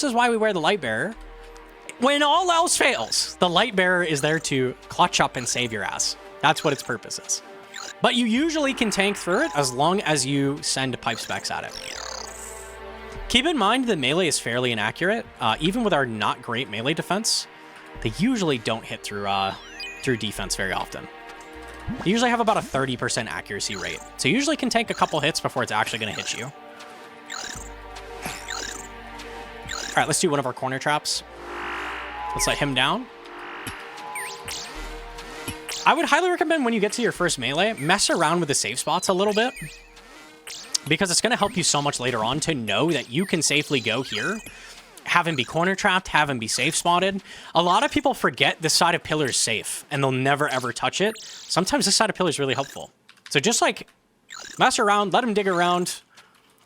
is why we wear the light bearer. When all else fails, the light bearer is there to clutch up and save your ass. That's what its purpose is. But you usually can tank through it as long as you send pipe specs at it. Keep in mind the melee is fairly inaccurate. Even with our not great melee defense, they usually don't hit through defense very often. They usually have about a 30% accuracy rate. So you usually can tank a couple hits before it's actually going to hit you. All right, let's do one of our corner traps. Let's let him down. I would highly recommend when you get to your first melee, mess around with the safe spots a little bit, because it's going to help you so much later on to know that you can safely go here, have him be corner trapped, have him be safe spotted. A lot of people forget this side of pillar is safe and they'll never ever touch it. Sometimes this side of pillar is really helpful. So just like mess around, let him dig around,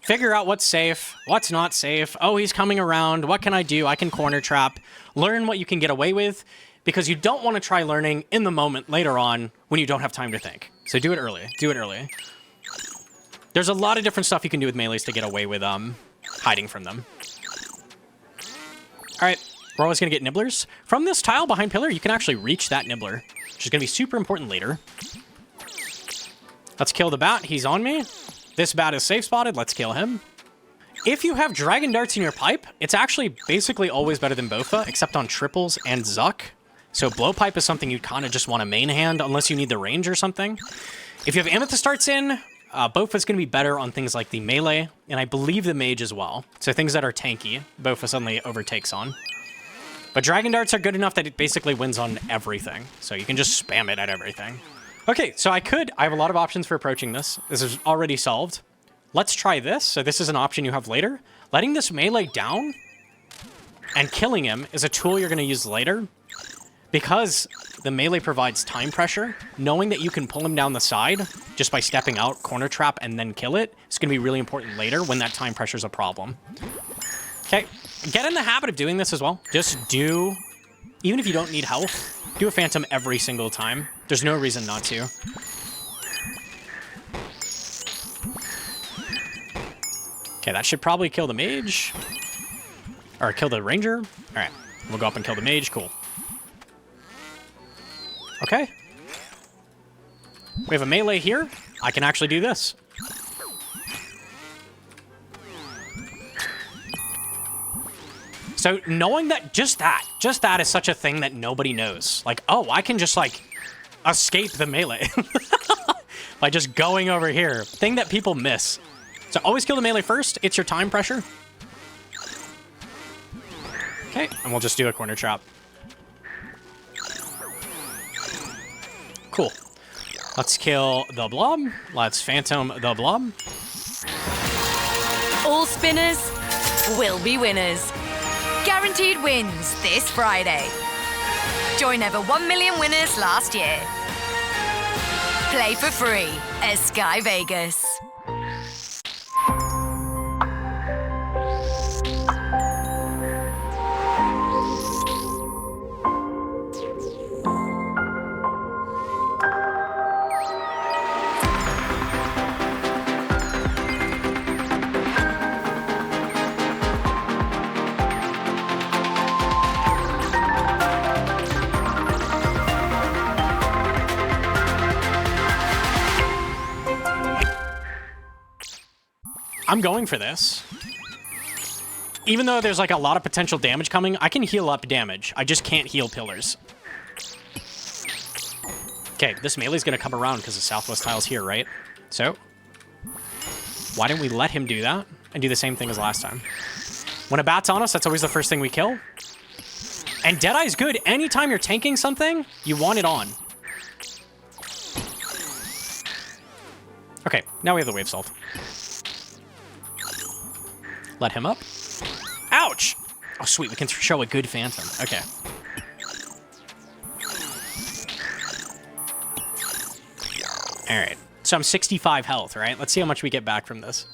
figure out what's safe, what's not safe. Oh, he's coming around. What can I do? I can corner trap. Learn what you can get away with, because you don't want to try learning in the moment later on when you don't have time to think. So do it early. Do it early. There's a lot of different stuff you can do with melees to get away with hiding from them. All right, we're always going to get nibblers. From this tile behind pillar, you can actually reach that nibbler, which is going to be super important later. Let's kill the bat. He's on me. This bat is safe spotted. Let's kill him. If you have dragon darts in your pipe, it's actually basically always better than Bofa, except on triples and Zuck. So blowpipe is something you'd kind of just want to main hand unless you need the range or something. If you have amethyst darts in, Bofa's going to be better on things like the melee, and I believe the mage as well. So things that are tanky, Bofa suddenly overtakes on. But dragon darts are good enough that it basically wins on everything. So you can just spam it at everything. Okay, so I have a lot of options for approaching this. This is already solved. Let's try this. So this is an option you have later. Letting this melee down and killing him is a tool you're going to use later. Because the melee provides time pressure, knowing that you can pull him down the side just by stepping out, corner trap, and then kill it, is going to be really important later when that time pressure is a problem. Okay, get in the habit of doing this as well. Just do, even if you don't need health, do a phantom every single time. There's no reason not to. Okay, that should probably kill the mage. Or kill the ranger. All right, we'll go up and kill the mage. Cool. Okay. We have a melee here. I can actually do this. So knowing that just that is such a thing that nobody knows. Like, oh, I can just like escape the melee by just going over here. Thing that people miss. So always kill the melee first. It's your time pressure. Okay, and we'll just do a corner trap. Cool. Let's kill the blob. Let's phantom the blob. All spinners will be winners. Guaranteed wins this Friday. Join over 1 million winners last year. Play for free at Sky Vegas. I'm going for this. Even though there's like a lot of potential damage coming, I can heal up damage. I just can't heal pillars. Okay, this melee's gonna come around because the southwest tile's here, right? So, why didn't we let him do that and do the same thing as last time? When a bat's on us, that's always the first thing we kill. And Deadeye's good. Anytime you're tanking something, you want it on. Okay, now we have the wave salt. Let him up. Ouch! Oh, sweet. We can show a good phantom. Okay. All right. So I'm 65 health, right? Let's see how much we get back from this.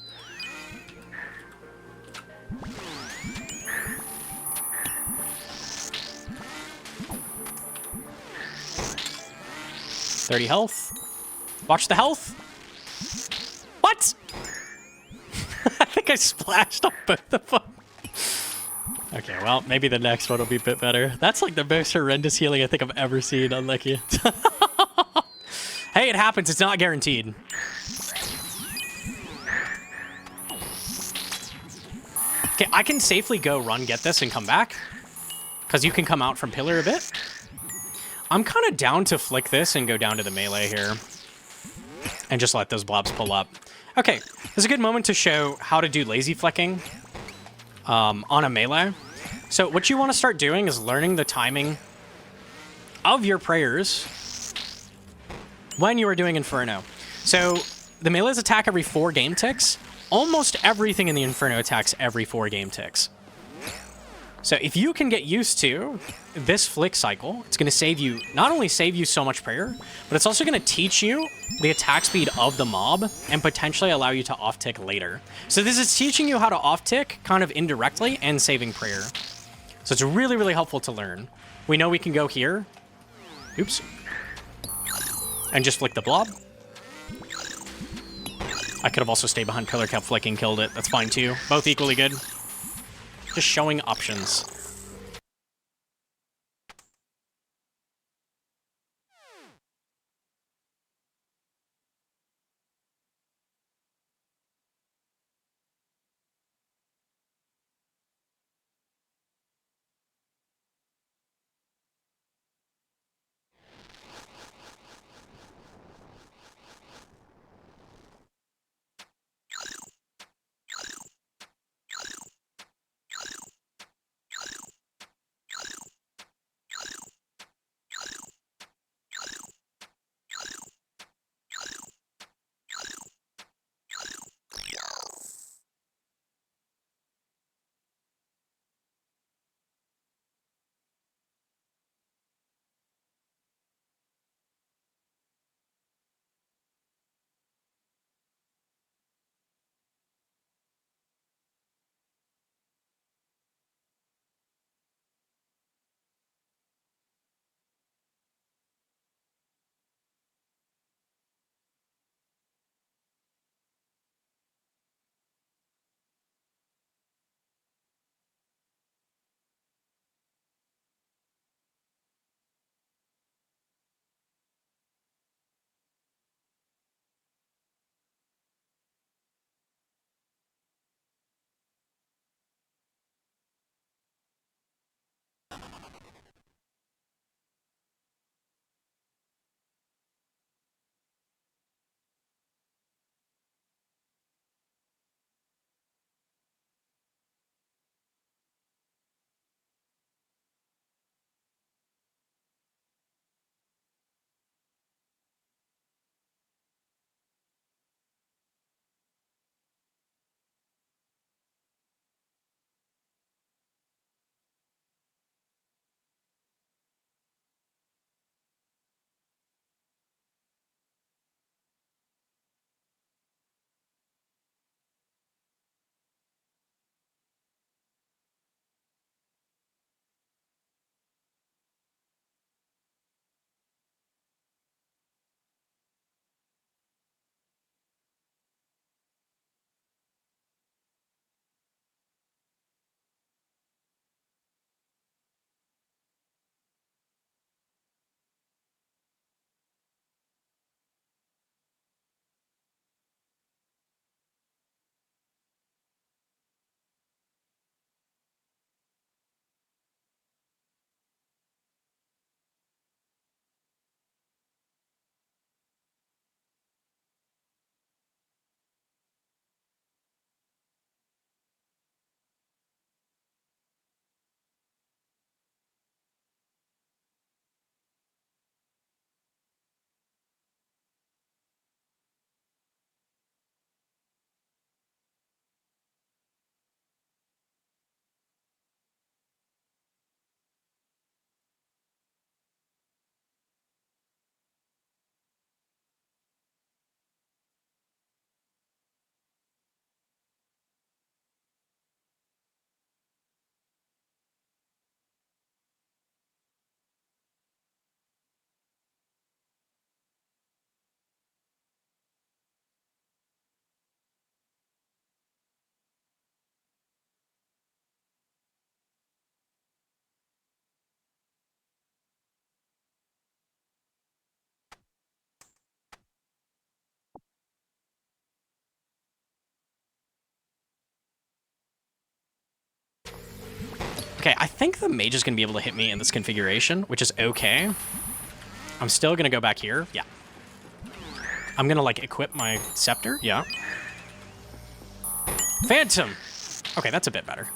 $30 health. Watch the health. What? I think I splashed on both of them. Okay, well, maybe the next one will be a bit better. That's like the most horrendous healing I think I've ever seen, Unlucky. Hey, it happens. It's not guaranteed. Okay, I can safely go run, get this, and come back. Because you can come out from pillar a bit. I'm kind of down to flick this and go down to the melee here. And just let those blobs pull up. Okay, this is a good moment to show how to do lazy flicking on a melee. So what you want to start doing is learning the timing of your prayers when you are doing Inferno. So the melees attack every 4 game ticks. Almost everything in the Inferno attacks every 4 game ticks. So if you can get used to this flick cycle, it's going to save you, not only save you so much prayer, but it's also going to teach you the attack speed of the mob and potentially allow you to off-tick later. So this is teaching you how to off-tick kind of indirectly and saving prayer. So it's really, really helpful to learn. We know we can go here. Oops. And just flick the blob. I could have also stayed behind pillar, kept flicking, killed it. That's fine too. Both equally good. Just showing options. Okay, I think the mage is going to be able to hit me in this configuration, which is okay. I'm still going to go back here. Yeah. I'm going to, like, equip my scepter. Yeah. Phantom! Okay, that's a bit better.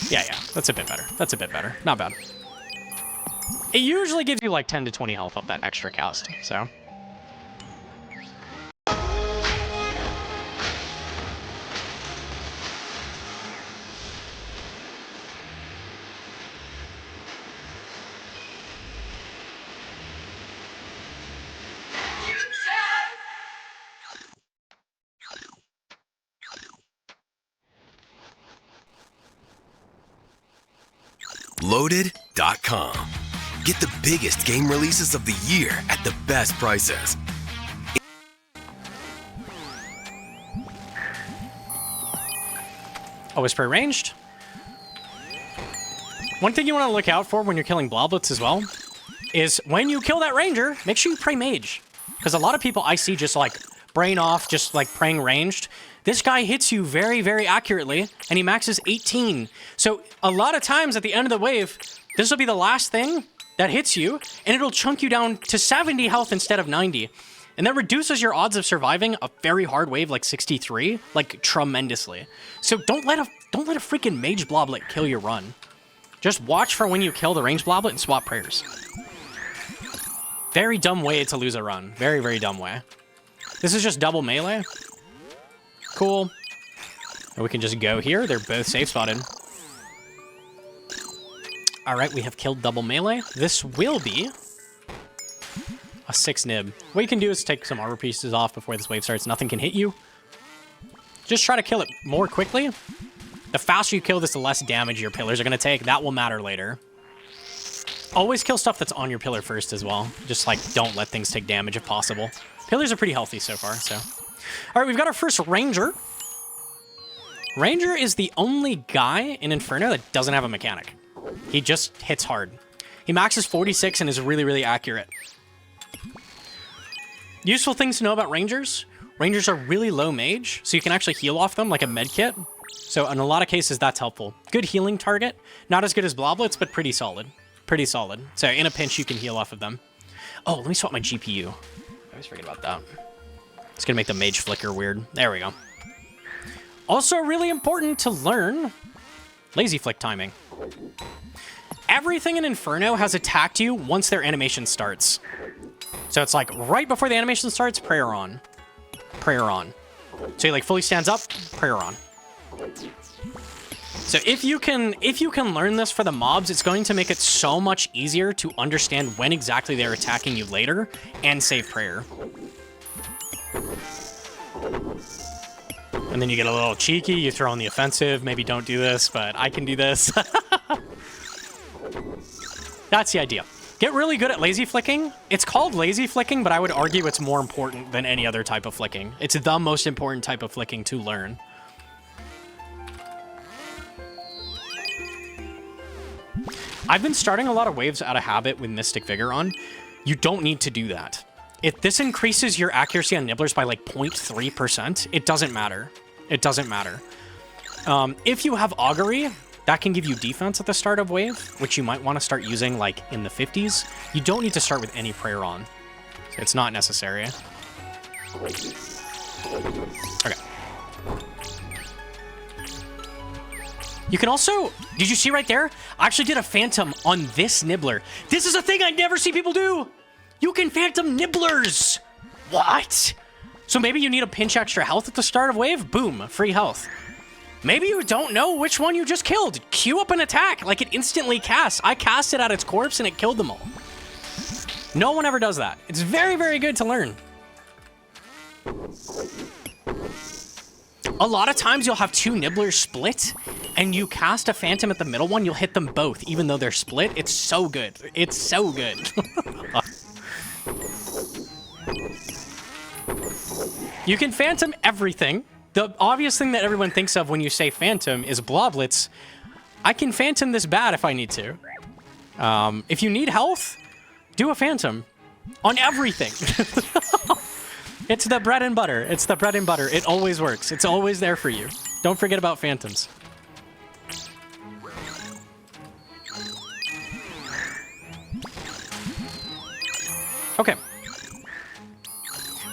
Yeah, that's a bit better. That's a bit better. Not bad. It usually gives you, like, 10 to 20 health off that extra cast, so... Loaded.com. Get the biggest game releases of the year at the best prices. Always pre-ranged. One thing you want to look out for when you're killing bloblets as well is when you kill that ranger, make sure you pray mage. Because a lot of people I see just like brain off, just like praying ranged. This guy hits you very, very accurately, and he maxes 18. So a lot of times at the end of the wave, this will be the last thing that hits you, and it'll chunk you down to 70 health instead of 90. And that reduces your odds of surviving a very hard wave like 63, like tremendously. So don't let a freaking mage bloblet kill your run. Just watch for when you kill the ranged bloblet and swap prayers. Very dumb way to lose a run. Very, very dumb way. This is just double melee. Cool. And we can just go here. They're both safe spotted. All right, we have killed double melee. This will be a 6 nib. What you can do is take some armor pieces off before this wave starts. Nothing can hit you. Just try to kill it more quickly. The faster you kill this, the less damage your pillars are going to take. That will matter later. Always kill stuff that's on your pillar first as well. Just, like, don't let things take damage if possible. Pillars are pretty healthy so far, so... All right, we've got our first Ranger. Ranger is the only guy in Inferno that doesn't have a mechanic. He just hits hard. He maxes 46 and is really, really accurate. Useful things to know about Rangers. Rangers are really low mage, so you can actually heal off them like a med kit. So in a lot of cases, that's helpful. Good healing target. Not as good as bloblets, but pretty solid. Pretty solid. So in a pinch, you can heal off of them. Oh, let me swap my GPU. I always forget about that. It's going to make the mage flicker weird. There we go. Also really important to learn lazy flick timing. Everything in Inferno has attacked you once their animation starts. So it's like right before the animation starts, prayer on. Prayer on. So he like fully stands up, prayer on. So if you can learn this for the mobs, it's going to make it so much easier to understand when exactly they're attacking you later and save prayer. And then you get a little cheeky, you throw on the offensive. Maybe don't do this, but I can do this. That's the idea. Get really good at lazy flicking. It's called lazy flicking, but I would argue it's more important than any other type of flicking. It's the most important type of flicking to learn. I've been starting a lot of waves out of habit with Mystic Vigor on. You don't need to do that. If this increases your accuracy on nibblers by like 0.3%, it doesn't matter. It doesn't matter. If you have Augury, that can give you defense at the start of wave, which you might want to start using like in the 50s. You don't need to start with any prayer on. So it's not necessary. Okay. You can also, did you see right there? I actually did a Phantom on this Nibbler. This is a thing I never see people do. You can Phantom Nibblers. What? So maybe you need a pinch extra health at the start of wave. Boom, free health. Maybe you don't know which one you just killed. Queue up an attack like it instantly casts. I cast it at its corpse and it killed them all. No one ever does that. It's very, very good to learn. A lot of times you'll have two Nibblers split and you cast a Phantom at the middle one, you'll hit them both, even though they're split. It's so good. It's so good. You can Phantom everything. The obvious thing that everyone thinks of when you say Phantom is bloblets. I can Phantom this bad if I need to. If you need health, do a Phantom on everything. It's the bread and butter. It's the bread and butter. It always works. It's always there for you. Don't forget about Phantoms. Okay.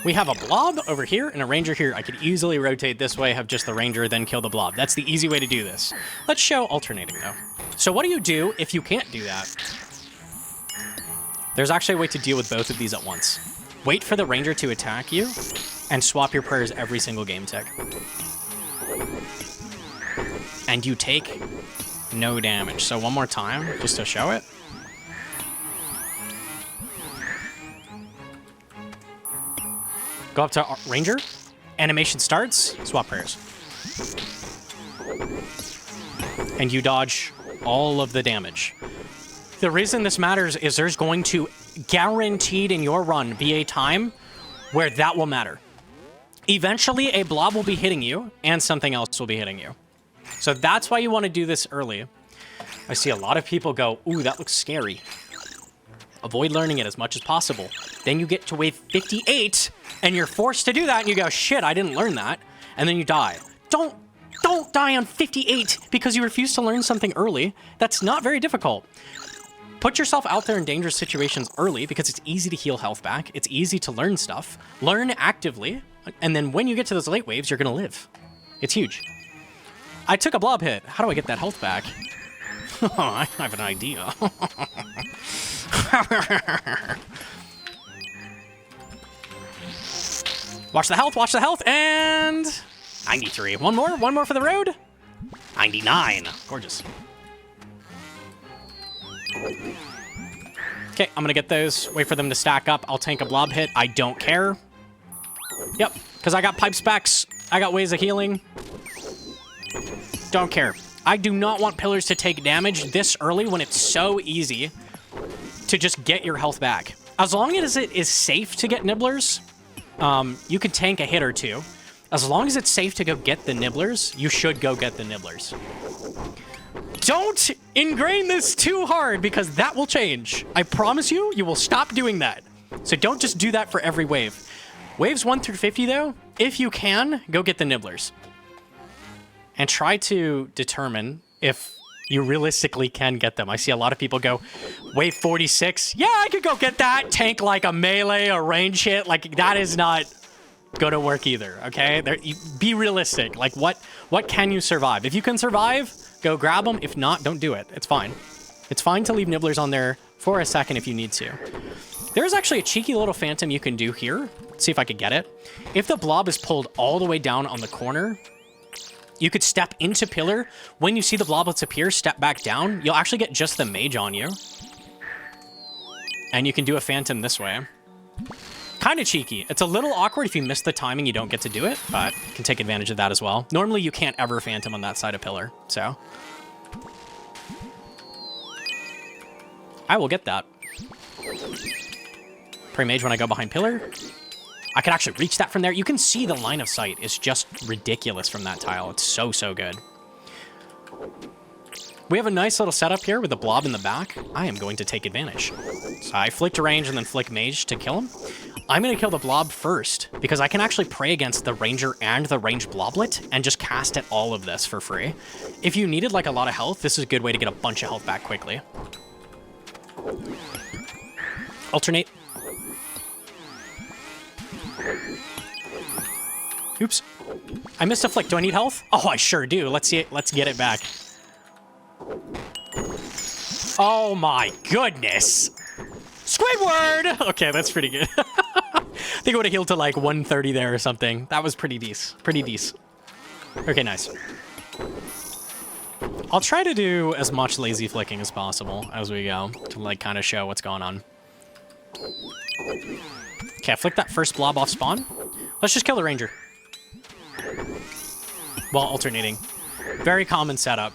We have a blob over here and a ranger here. I could easily rotate this way, have just the ranger, then kill the blob. That's the easy way to do this. Let's show alternating, though. So what do you do if you can't do that? There's actually a way to deal with both of these at once. Wait for the ranger to attack you, and swap your prayers every single game tick. And you take no damage. So one more time, just to show it. Go up to ranger, animation starts, swap prayers. And you dodge all of the damage. The reason this matters is there's going to, guaranteed in your run, be a time where that will matter. Eventually, a blob will be hitting you, and something else will be hitting you. So that's why you want to do this early. I see a lot of people go, ooh, that looks scary. Avoid learning it as much as possible. Then you get to wave 58, and you're forced to do that, and you go, shit, I didn't learn that. And then you die. Don't die on 58 because you refuse to learn something early. That's not very difficult. Put yourself out there in dangerous situations early because it's easy to heal health back. It's easy to learn stuff. Learn actively. And then when you get to those late waves, you're going to live. It's huge. I took a blob hit. How do I get that health back? I have an idea. Watch the health, and 93. One more for the road. 99. Gorgeous. Okay, I'm gonna get those. Wait for them to stack up. I'll tank a blob hit. I don't care. Yep, because I got pipe specs. I got ways of healing. Don't care. I do not want pillars to take damage this early when it's so easy to just get your health back. As long as it is safe to get nibblers, you could tank a hit or two. As long as it's safe to go get the nibblers, you should go get the nibblers. Don't ingrain this too hard because that will change. I promise you, you will stop doing that. So don't just do that for every wave. Waves 1 through 50, though, if you can, go get the nibblers. And try to determine if you realistically can get them. I see a lot of people go, wave 46, yeah, I could go get that. Tank like a melee or range hit. Like, that is not gonna work either, okay? Be realistic. Like, what can you survive? If you can survive, go grab them. If not, don't do it. It's fine. It's fine to leave nibblers on there for a second if you need to. There's actually a cheeky little phantom you can do here. Let's see if I could get it. If the blob is pulled all the way down on the corner, you could step into pillar. When you see the bloblets appear, step back down. You'll actually get just the mage on you. And you can do a phantom this way. Kind of cheeky. It's a little awkward if you miss the timing, you don't get to do it, but you can take advantage of that as well. Normally, you can't ever phantom on that side of pillar, so. I will get that. Pray mage when I go behind pillar. I can actually reach that from there. You can see the line of sight is just ridiculous from that tile. It's so, so good. We have a nice little setup here with the blob in the back. I am going to take advantage. So I flick to range and then flick mage to kill him. I'm going to kill the blob first because I can actually pray against the ranger and the range bloblet and just cast at all of this for free. If you needed like a lot of health, this is a good way to get a bunch of health back quickly. Alternate. Oops. I missed a flick. Do I need health? Oh, I sure do. Let's see it. Let's get it back. Oh my goodness. Squidward! Okay, that's pretty good. I think I would have healed to like 130 there or something. That was pretty decent. Pretty decent. Okay, nice. I'll try to do as much lazy flicking as possible as we go to like kind of show what's going on. Okay, I flick that first blob off spawn. Let's just kill the ranger. While alternating. Very common setup.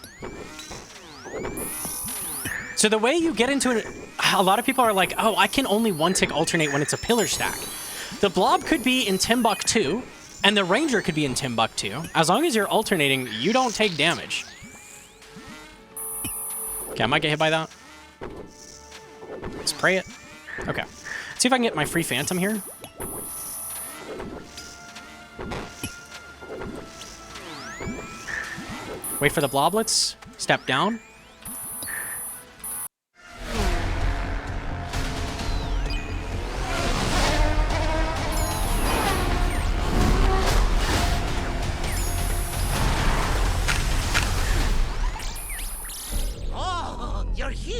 So the way you get into it, a lot of people are like, oh, I can only one-tick alternate when it's a pillar stack. The blob could be in Timbuktu, and the ranger could be in Timbuktu. As long as you're alternating, you don't take damage. Okay, I might get hit by that. Let's pray it. Okay. Let's see if I can get my free phantom here. Wait for the bloblets. Step down.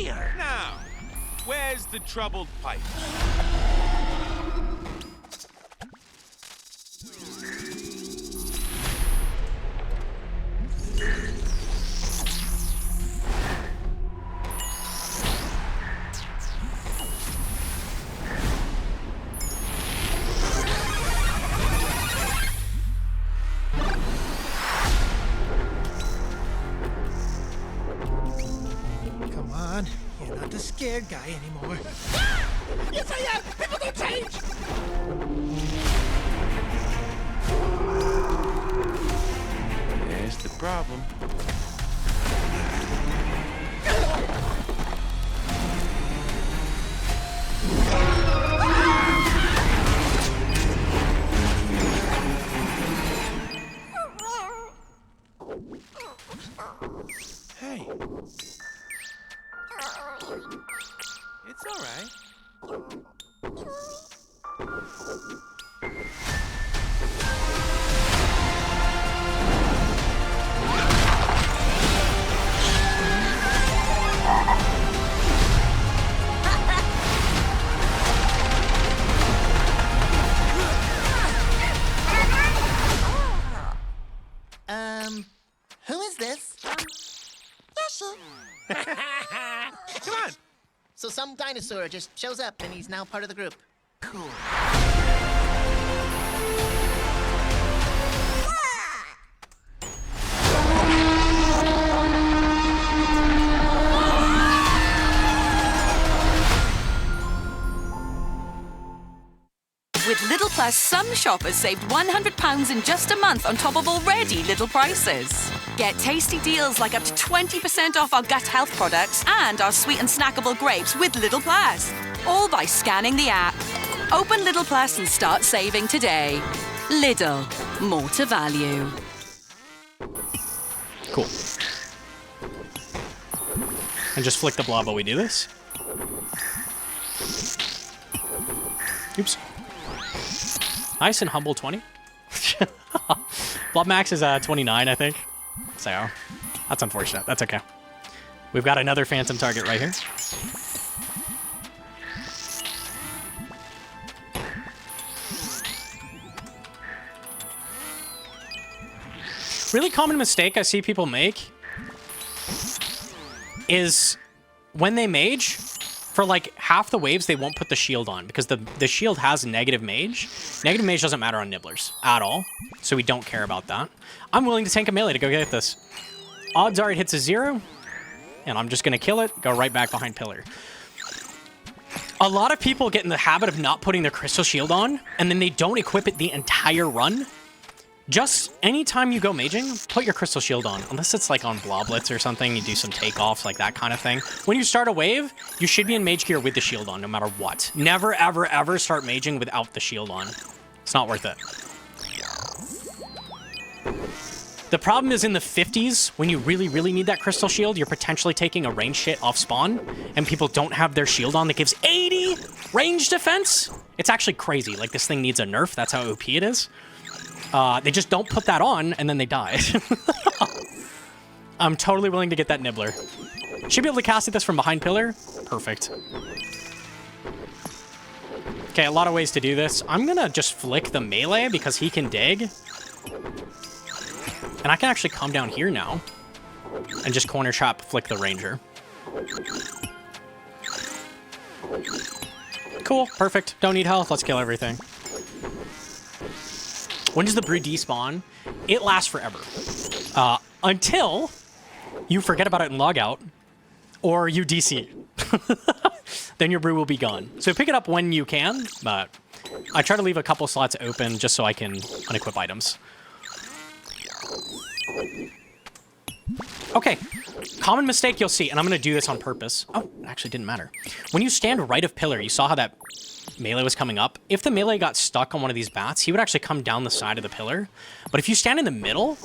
here. Now, where's the troubled pipe? Come on, you're not the scared guy anymore. Yes, I am! People don't change! There's the problem. Hey. It's all right. Who is this? Yoshi. Come on. So some dinosaur just shows up and he's now part of the group. Cool. With Lidl Plus, some shoppers saved £100 in just a month on top of already Lidl prices. Get tasty deals like up to 20% off our gut health products and our sweet and snackable grapes with Lidl Plus. All by scanning the app. Open Lidl Plus and start saving today. Lidl. More to value. Cool. And just flick the blob while we do this. Oops. Nice and humble 20. Blob max is 29, I think. So, that's unfortunate. That's okay. We've got another phantom target right here. Really common mistake I see people make is when they mage, for like half the waves, they won't put the shield on because the shield has negative mage. Negative mage doesn't matter on nibblers at all, so we don't care about that. I'm willing to tank a melee to go get this. Odds are it hits a 0, and I'm just going to kill it, go right back behind pillar. A lot of people get in the habit of not putting their crystal shield on, and then they don't equip it the entire run. Just anytime you go maging, put your crystal shield on. Unless it's like on bloblets or something, you do some takeoffs, like that kind of thing. When you start a wave, you should be in mage gear with the shield on, no matter what. Never, ever, ever start maging without the shield on. It's not worth it. The problem is in the 50s, when you really, really need that crystal shield, you're potentially taking a range hit off spawn, and people don't have their shield on that gives 80 range defense. It's actually crazy. Like, this thing needs a nerf. That's how OP it is. They just don't put that on, and then they die. I'm totally willing to get that nibbler. Should be able to cast at this from behind pillar. Perfect. Okay, a lot of ways to do this. I'm gonna just flick the melee because he can dig. And I can actually come down here now and just corner trap flick the ranger. Cool, perfect. Don't need health. Let's kill everything. When does the brew despawn? It lasts forever. Until you forget about it and log out, or you DC. Then your brew will be gone. So pick it up when you can, but I try to leave a couple slots open just so I can unequip items. Okay, common mistake you'll see, and I'm going to do this on purpose. Oh, it actually didn't matter. When you stand right of pillar, you saw how that melee was coming up. If the melee got stuck on one of these bats, he would actually come down the side of the pillar. But if you stand in the middle,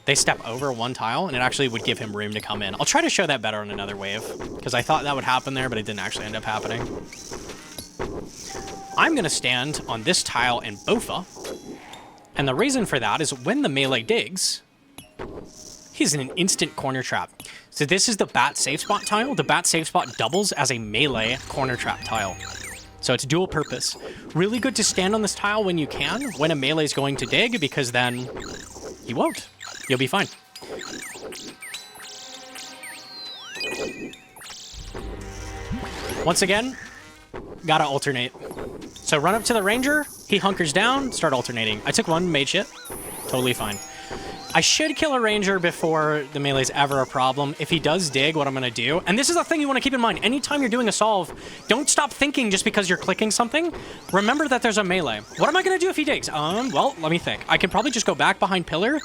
they step over one tile, and it actually would give him room to come in. I'll try to show that better on another wave, because I thought that would happen there, but it didn't actually end up happening. I'm going to stand on this tile in Bofa, and the reason for that is when the melee digs, is an instant corner trap. So this is the bat safe spot tile. The bat safe spot doubles as a melee corner trap tile. So it's dual purpose. Really good to stand on this tile when you can, when a melee is going to dig, because then you won't. You'll be fine. Once again, gotta alternate. So run up to the ranger, he hunkers down, start alternating. I took one mage hit, totally fine. I should kill a ranger before the melee's ever a problem. If he does dig, what I'm gonna do, and this is a thing you wanna keep in mind, anytime you're doing a solve, don't stop thinking just because you're clicking something. Remember that there's a melee. What am I gonna do if he digs? Well, let me think. I can probably just go back behind pillar,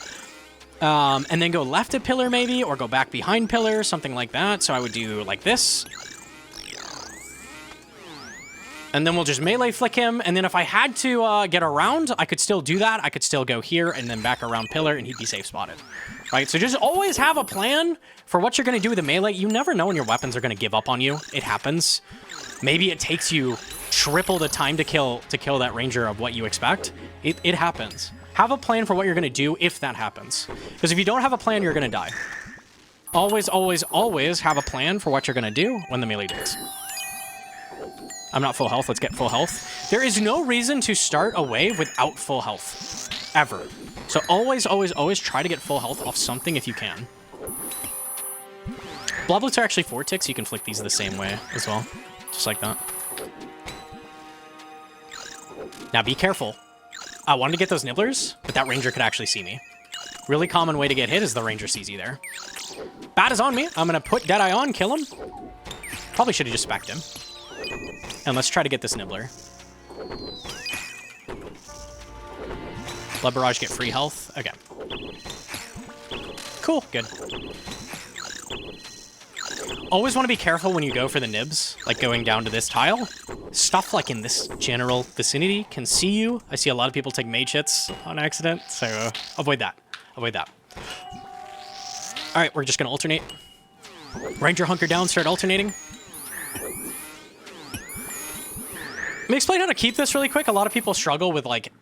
and then go left at pillar maybe, or go back behind pillar, something like that. So I would do like this. And then we'll just melee flick him. And then if I had to get around, I could still do that. I could still go here and then back around pillar and he'd be safe spotted. Right? So just always have a plan for what you're going to do with the melee. You never know when your weapons are going to give up on you. It happens. Maybe it takes you triple the time to kill that ranger of what you expect. It happens. Have a plan for what you're going to do if that happens. Because if you don't have a plan, you're going to die. Always, always, always have a plan for what you're going to do when the melee digs. I'm not full health. Let's get full health. There is no reason to start a wave without full health. Ever. So always, always, always try to get full health off something if you can. Bloblets are actually 4 ticks. You can flick these the same way as well. Just like that. Now be careful. I wanted to get those nibblers, but that ranger could actually see me. Really common way to get hit is the ranger sees you there. Bat is on me. I'm going to put Deadeye on, kill him. Probably should have just specced him. And let's try to get this nibbler. Blood Barrage get free health. Okay. Cool. Good. Always want to be careful when you go for the nibs, like going down to this tile. Stuff like in this general vicinity can see you. I see a lot of people take mage hits on accident, so avoid that. Avoid that. All right, we're just going to alternate. Ranger hunker down, start alternating. Let me explain how to keep this really quick. A lot of people struggle with, like,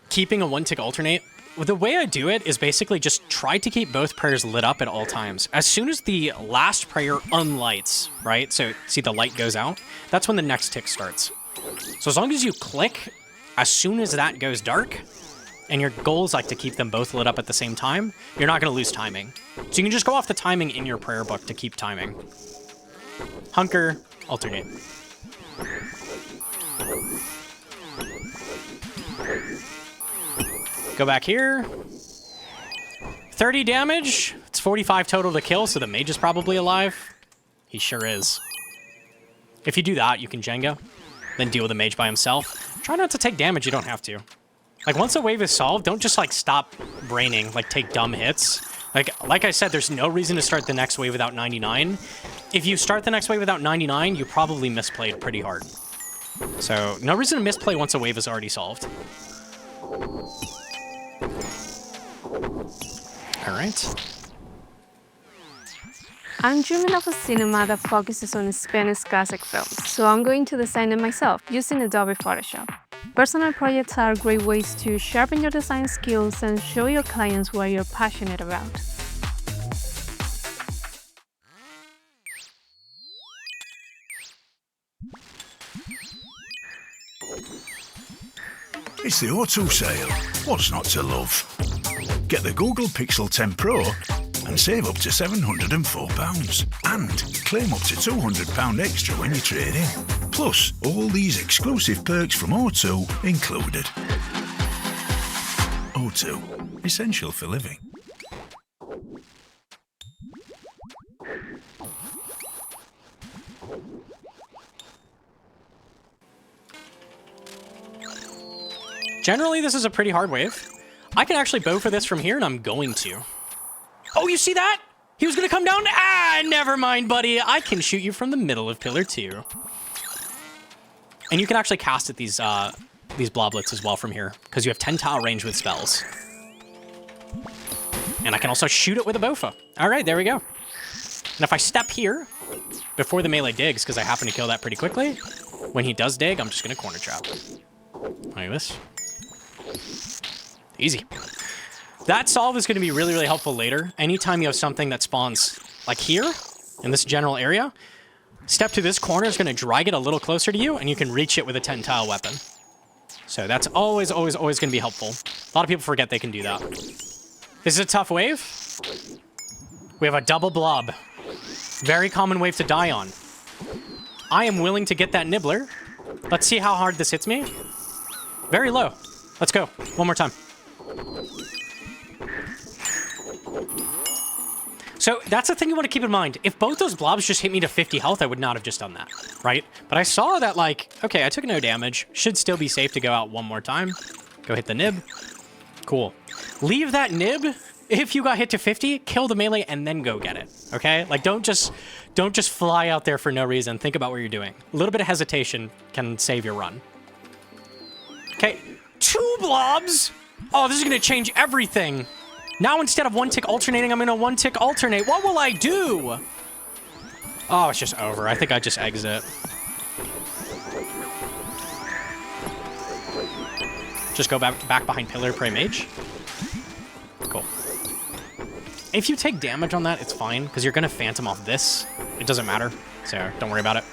keeping a 1-tick alternate. The way I do it is basically just try to keep both prayers lit up at all times. As soon as the last prayer unlights, right? So, see the light goes out? That's when the next tick starts. So as long as you click, as soon as that goes dark, and your goal is, like, to keep them both lit up at the same time, you're not going to lose timing. So you can just go off the timing in your prayer book to keep timing. Hunker, alternate. Go back here. 30 damage. It's 45 total to kill, so the mage is probably alive. He sure is. If you do that, you can Jenga, then deal with the mage by himself. Try not to take damage, you don't have to. Like, once a wave is solved, don't just, like, stop braining, like, take dumb hits. Like I said, there's no reason to start the next wave without 99. If you start the next wave without 99, you probably misplayed pretty hard. So, no reason to misplay once a wave is already solved. Alright. I'm dreaming of a cinema that focuses on Spanish classic films, so I'm going to design it myself using Adobe Photoshop. Personal projects are great ways to sharpen your design skills and show your clients what you're passionate about. It's the auto sale. What's not to love? Get the Google Pixel 10 Pro and save up to £704. And claim up to £200 extra when you trade in. Plus, all these exclusive perks from O2 included. O2, essential for living. Generally, this is a pretty hard wave. I can actually bow for this from here, and I'm going to. Oh, you see that? He was going to come down. Ah, never mind, buddy. I can shoot you from the middle of Pillar 2. And you can actually cast at these bloblets as well from here, because you have 10 tile range with spells. And I can also shoot it with a bofa. All right, there we go. And if I step here before the melee digs, because I happen to kill that pretty quickly, when he does dig, I'm just going to corner trap. Like this. Easy. That solve is going to be really, really helpful later. Anytime you have something that spawns like here, in this general area, step to this corner is going to drag it a little closer to you, and you can reach it with a 10-tile weapon. So that's always, always, always going to be helpful. A lot of people forget they can do that. This is a tough wave. We have a double blob. Very common wave to die on. I am willing to get that nibbler. Let's see how hard this hits me. Very low. Let's go. One more time. So that's the thing you want to keep in mind. If both those blobs just hit me to 50 health, I would not have just done that, right? But I saw that, like, okay, I took no damage. Should still be safe to go out one more time. Go hit the nib. Cool. Leave that nib. If you got hit to 50, kill the melee and then go get it, okay? Like, don't just fly out there for no reason. Think about what you're doing. A little bit of hesitation can save your run. Okay, 2 blobs? Oh, this is going to change everything. Now, instead of 1-tick alternating, I'm going to 1-tick alternate. What will I do? Oh, it's just over. I think I just exit. Just go back behind pillar, pray mage. Cool. If you take damage on that, it's fine, because you're going to phantom off this. It doesn't matter, so don't worry about it.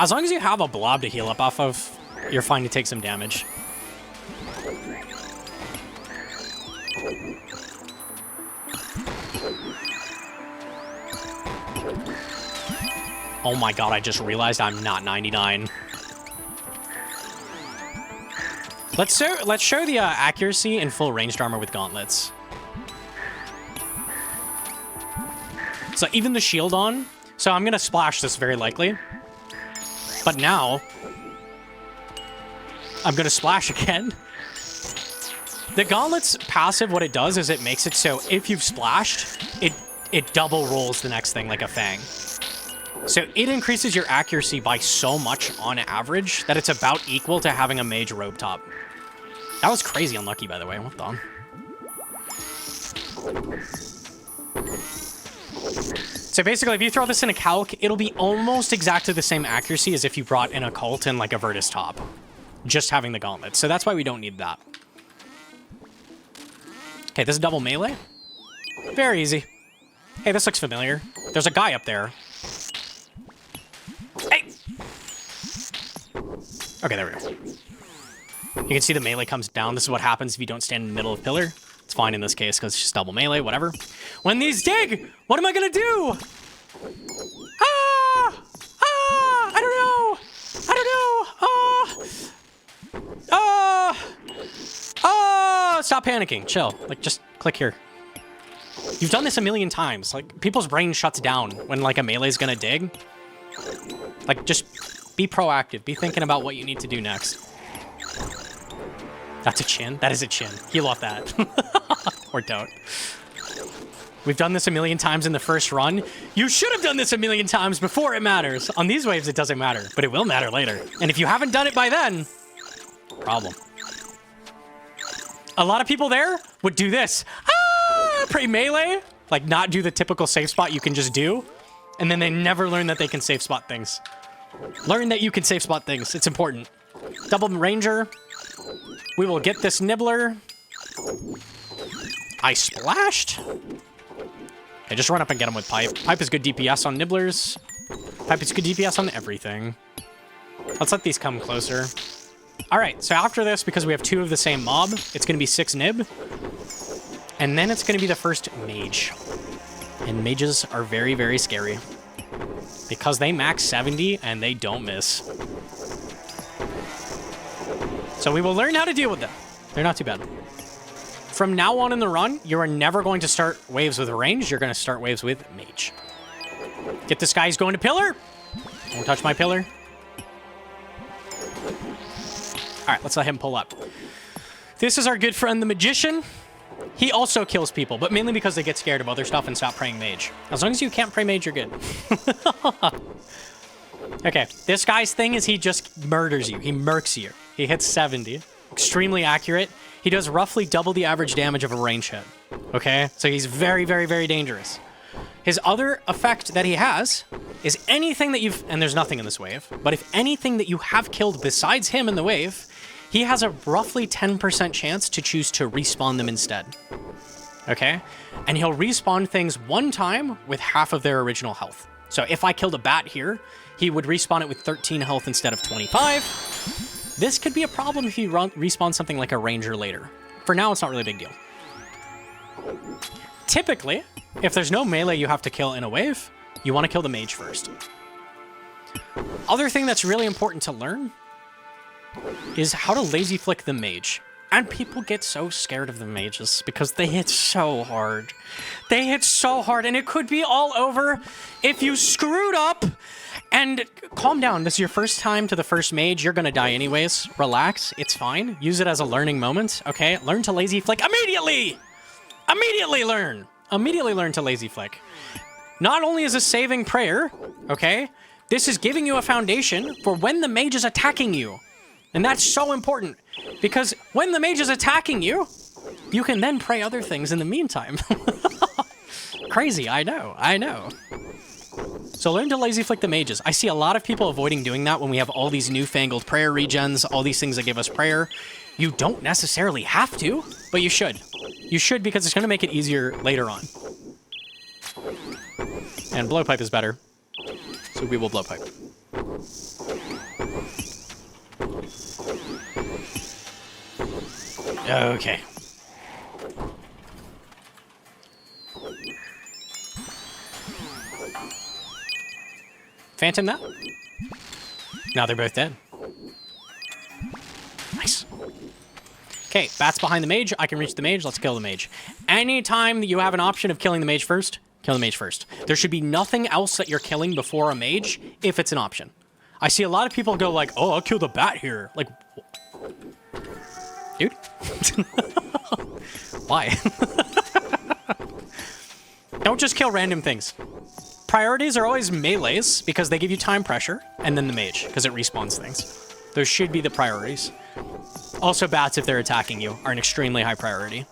As long as you have a blob to heal up off of, you're fine to take some damage. Oh my god, I just realized I'm not 99. Let's show the accuracy in full ranged armor with gauntlets. So even the shield on. So I'm going to splash this very likely. But now, I'm going to splash again. The gauntlet's passive, what it does is it makes it so if you've splashed, it double rolls the next thing like a fang. So it increases your accuracy by so much on average that it's about equal to having a mage robe top. That was crazy unlucky, by the way. What the? So basically, if you throw this in a calc, it'll be almost exactly the same accuracy as if you brought in a cult and like a Virtus top. Just having the gauntlet. So that's why we don't need that. Okay, this is double melee. Very easy. Hey, this looks familiar. There's a guy up there. Hey! Okay, there we go. You can see the melee comes down. This is what happens if you don't stand in the middle of pillar. It's fine in this case because it's just double melee, whatever. When these dig, what am I gonna do? Ah! Ah! I don't know! I don't know! Stop panicking. Chill. Like, just click here. You've done this a million times. Like, people's brain shuts down when, like, a melee's gonna dig. Like, just be proactive. Be thinking about what you need to do next. That's a chin? That is a chin. Heal off that. Or don't. We've done this a million times in the first run. You should have done this a million times before it matters. On these waves, it doesn't matter, but it will matter later. And if you haven't done it by then, problem. A lot of people there would do this. Ah! Pray melee. Like, not do the typical safe spot you can just do. And then they never learn that they can safe spot things. Learn that you can safe spot things. It's important. Double ranger. We will get this nibbler. I splashed. Okay, just run up and get him with pipe. Pipe is good DPS on nibblers. Pipe is good DPS on everything. Let's let these come closer. All right, so after this, because we have 2 of the same mob, it's going to be 6 nib. And then it's going to be the first mage. And mages are very, very scary. Because they max 70 and they don't miss. So we will learn how to deal with them. They're not too bad. From now on in the run, you are never going to start waves with range. You're going to start waves with mage. Get this guy. He's going to pillar. Don't touch my pillar. All right, let's let him pull up. This is our good friend, the magician. He also kills people, but mainly because they get scared of other stuff and stop praying mage. As long as you can't pray mage, you're good. Okay, this guy's thing is he just murders you. He murks you. He hits 70. Extremely accurate. He does roughly double the average damage of a range hit. Okay, so he's very, very, very dangerous. His other effect that he has is anything that you've... And there's nothing in this wave. But if anything that you have killed besides him in the wave, he has a roughly 10% chance to choose to respawn them instead. Okay? And he'll respawn things one time with half of their original health. So if I killed a bat here, he would respawn it with 13 health instead of 25. This could be a problem if you respawn something like a ranger later. For now, it's not really a big deal. Typically, if there's no melee you have to kill in a wave, you want to kill the mage first. Other thing that's really important to learn is how to lazy flick the mage. And people get so scared of the mages because they hit so hard. They hit so hard, and it could be all over if you screwed up. And calm down. This is your first time to the first mage. You're going to die anyways. Relax. It's fine. Use it as a learning moment, okay? Learn to lazy flick immediately! Immediately learn! Immediately learn to lazy flick. Not only is this saving prayer, okay? This is giving you a foundation for when the mage is attacking you. And that's so important, because when the mage is attacking you, you can then pray other things in the meantime. Crazy, I know, I know. So learn to lazy flick the mages. I see a lot of people avoiding doing that when we have all these newfangled prayer regens, all these things that give us prayer. You don't necessarily have to, but you should. You should, because it's going to make it easier later on. And blowpipe is better, so we will blowpipe. Okay. Phantom that? Now they're both dead. Nice. Okay, bat's behind the mage. I can reach the mage. Let's kill the mage. Anytime that you have an option of killing the mage first, kill the mage first. There should be nothing else that you're killing before a mage if it's an option. I see a lot of people go like, oh, I'll kill the bat here. Like, dude? Why? Don't just kill random things. Priorities are always melees because they give you time pressure, and then the mage because it respawns things. Those should be the priorities. Also, bats, if they're attacking you, are an extremely high priority.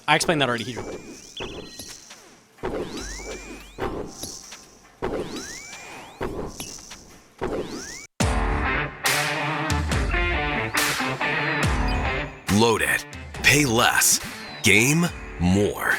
I explained that already here. Loaded. Pay less. Game more.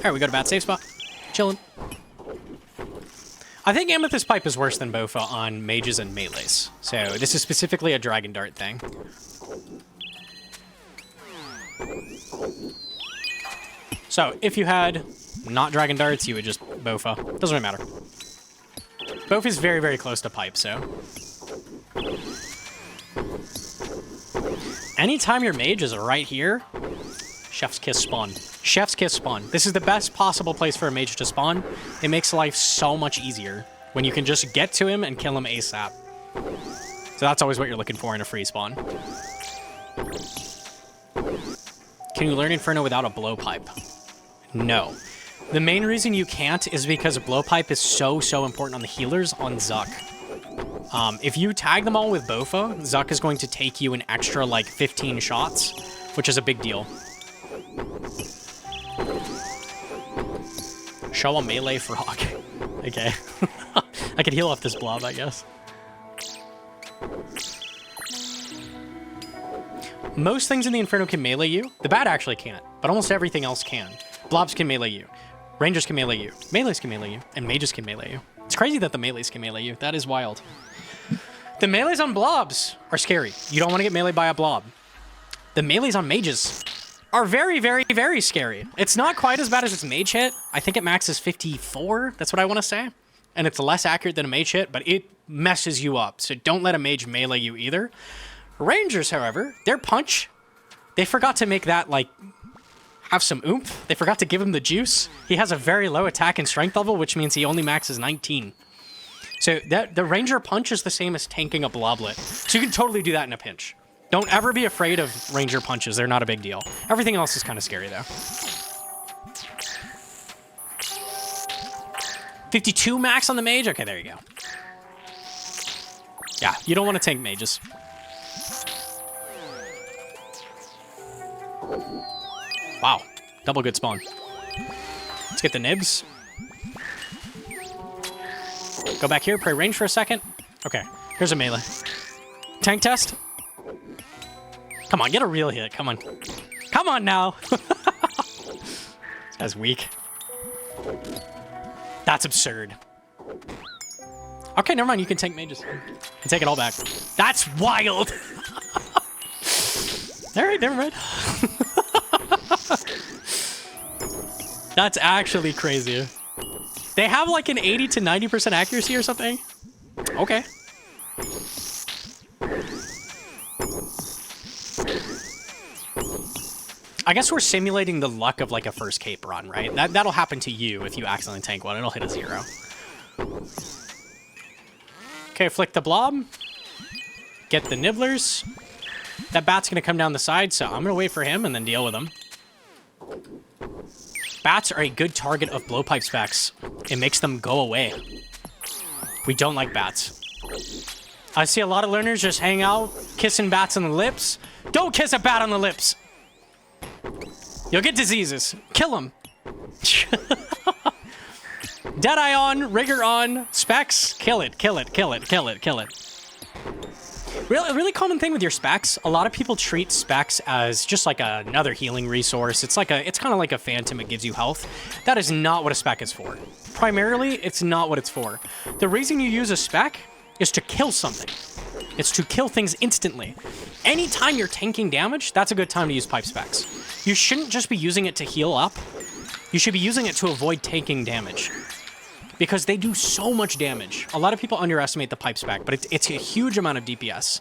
Alright, we got a bat safe spot. Chilling. I think Amethyst Pipe is worse than Bofa on mages and melees. So this is specifically a Dragon Dart thing. So if you had not Dragon Darts, you would just Bofa. Doesn't really matter. Bofa is very, very close to Pipe, so. Anytime your mage is right here, Chef's Kiss spawn. Chef's Kiss spawn. This is the best possible place for a mage to spawn. It makes life so much easier when you can just get to him and kill him ASAP. So that's always what you're looking for in a free spawn. Can you learn Inferno without a blowpipe? No. The main reason you can't is because a blowpipe is so important on the healers on Zuck. If you tag them all with Bofa, Zuck is going to take you an extra like 15 shots, which is a big deal. Show a melee frog. Okay. I could heal off this blob, I guess. Most things in the Inferno can melee you. The bat actually can't, but almost everything else can. Blobs can melee you. Rangers can melee you. Melees can melee you. And mages can melee you. It's crazy that the melees can melee you. That is wild. The melees on blobs are scary. You don't want to get meleeed by a blob. The melees on mages, are very, very, very scary. It's not quite as bad as its mage hit. I think it maxes 54. That's what I want to say. And it's less accurate than a mage hit, but it messes you up. So don't let a mage melee you either. Rangers, however, their punch, they forgot to make that, like, have some oomph. They forgot to give him the juice. He has a very low attack and strength level, which means he only maxes 19. So the ranger punch is the same as tanking a bloblet. So you can totally do that in a pinch. Don't ever be afraid of ranger punches. They're not a big deal. Everything else is kind of scary, though. 52 max on the mage? Okay, there you go. Yeah, you don't want to tank mages. Wow, double good spawn. Let's get the nibs. Go back here, pray range for a second. Okay, here's a melee. Tank test. Come on, get a real hit, come on. Come on now. This guy's weak. That's absurd. Okay, never mind, you can tank mages. And take it all back. That's wild. All right, never mind. That's actually crazy. They have like an 80 to 90% accuracy or something? Okay. I guess we're simulating the luck of like a first cape run, right? That'll happen to you if you accidentally tank one. It'll hit a 0. Okay, flick the blob. Get the nibblers. That bat's gonna come down the side, so I'm gonna wait for him and then deal with him. Bats are a good target of blowpipe specs. It makes them go away. We don't like bats. I see a lot of learners just hang out, kissing bats on the lips. Don't kiss a bat on the lips. You'll get diseases. Kill them. Deadeye on, rigor on, specs. Kill it, kill it, kill it, kill it, kill it. Really common thing with your specs, a lot of people treat specs as just like another healing resource. It's kind of like a phantom, it gives you health. That is not what a spec is for. Primarily, it's not what it's for. The reason you use a spec is to kill something. It's to kill things instantly. Anytime you're tanking damage, that's a good time to use pipe specs. You shouldn't just be using it to heal up. You should be using it to avoid taking damage. Because they do so much damage. A lot of people underestimate the pipe spec, but it's a huge amount of DPS.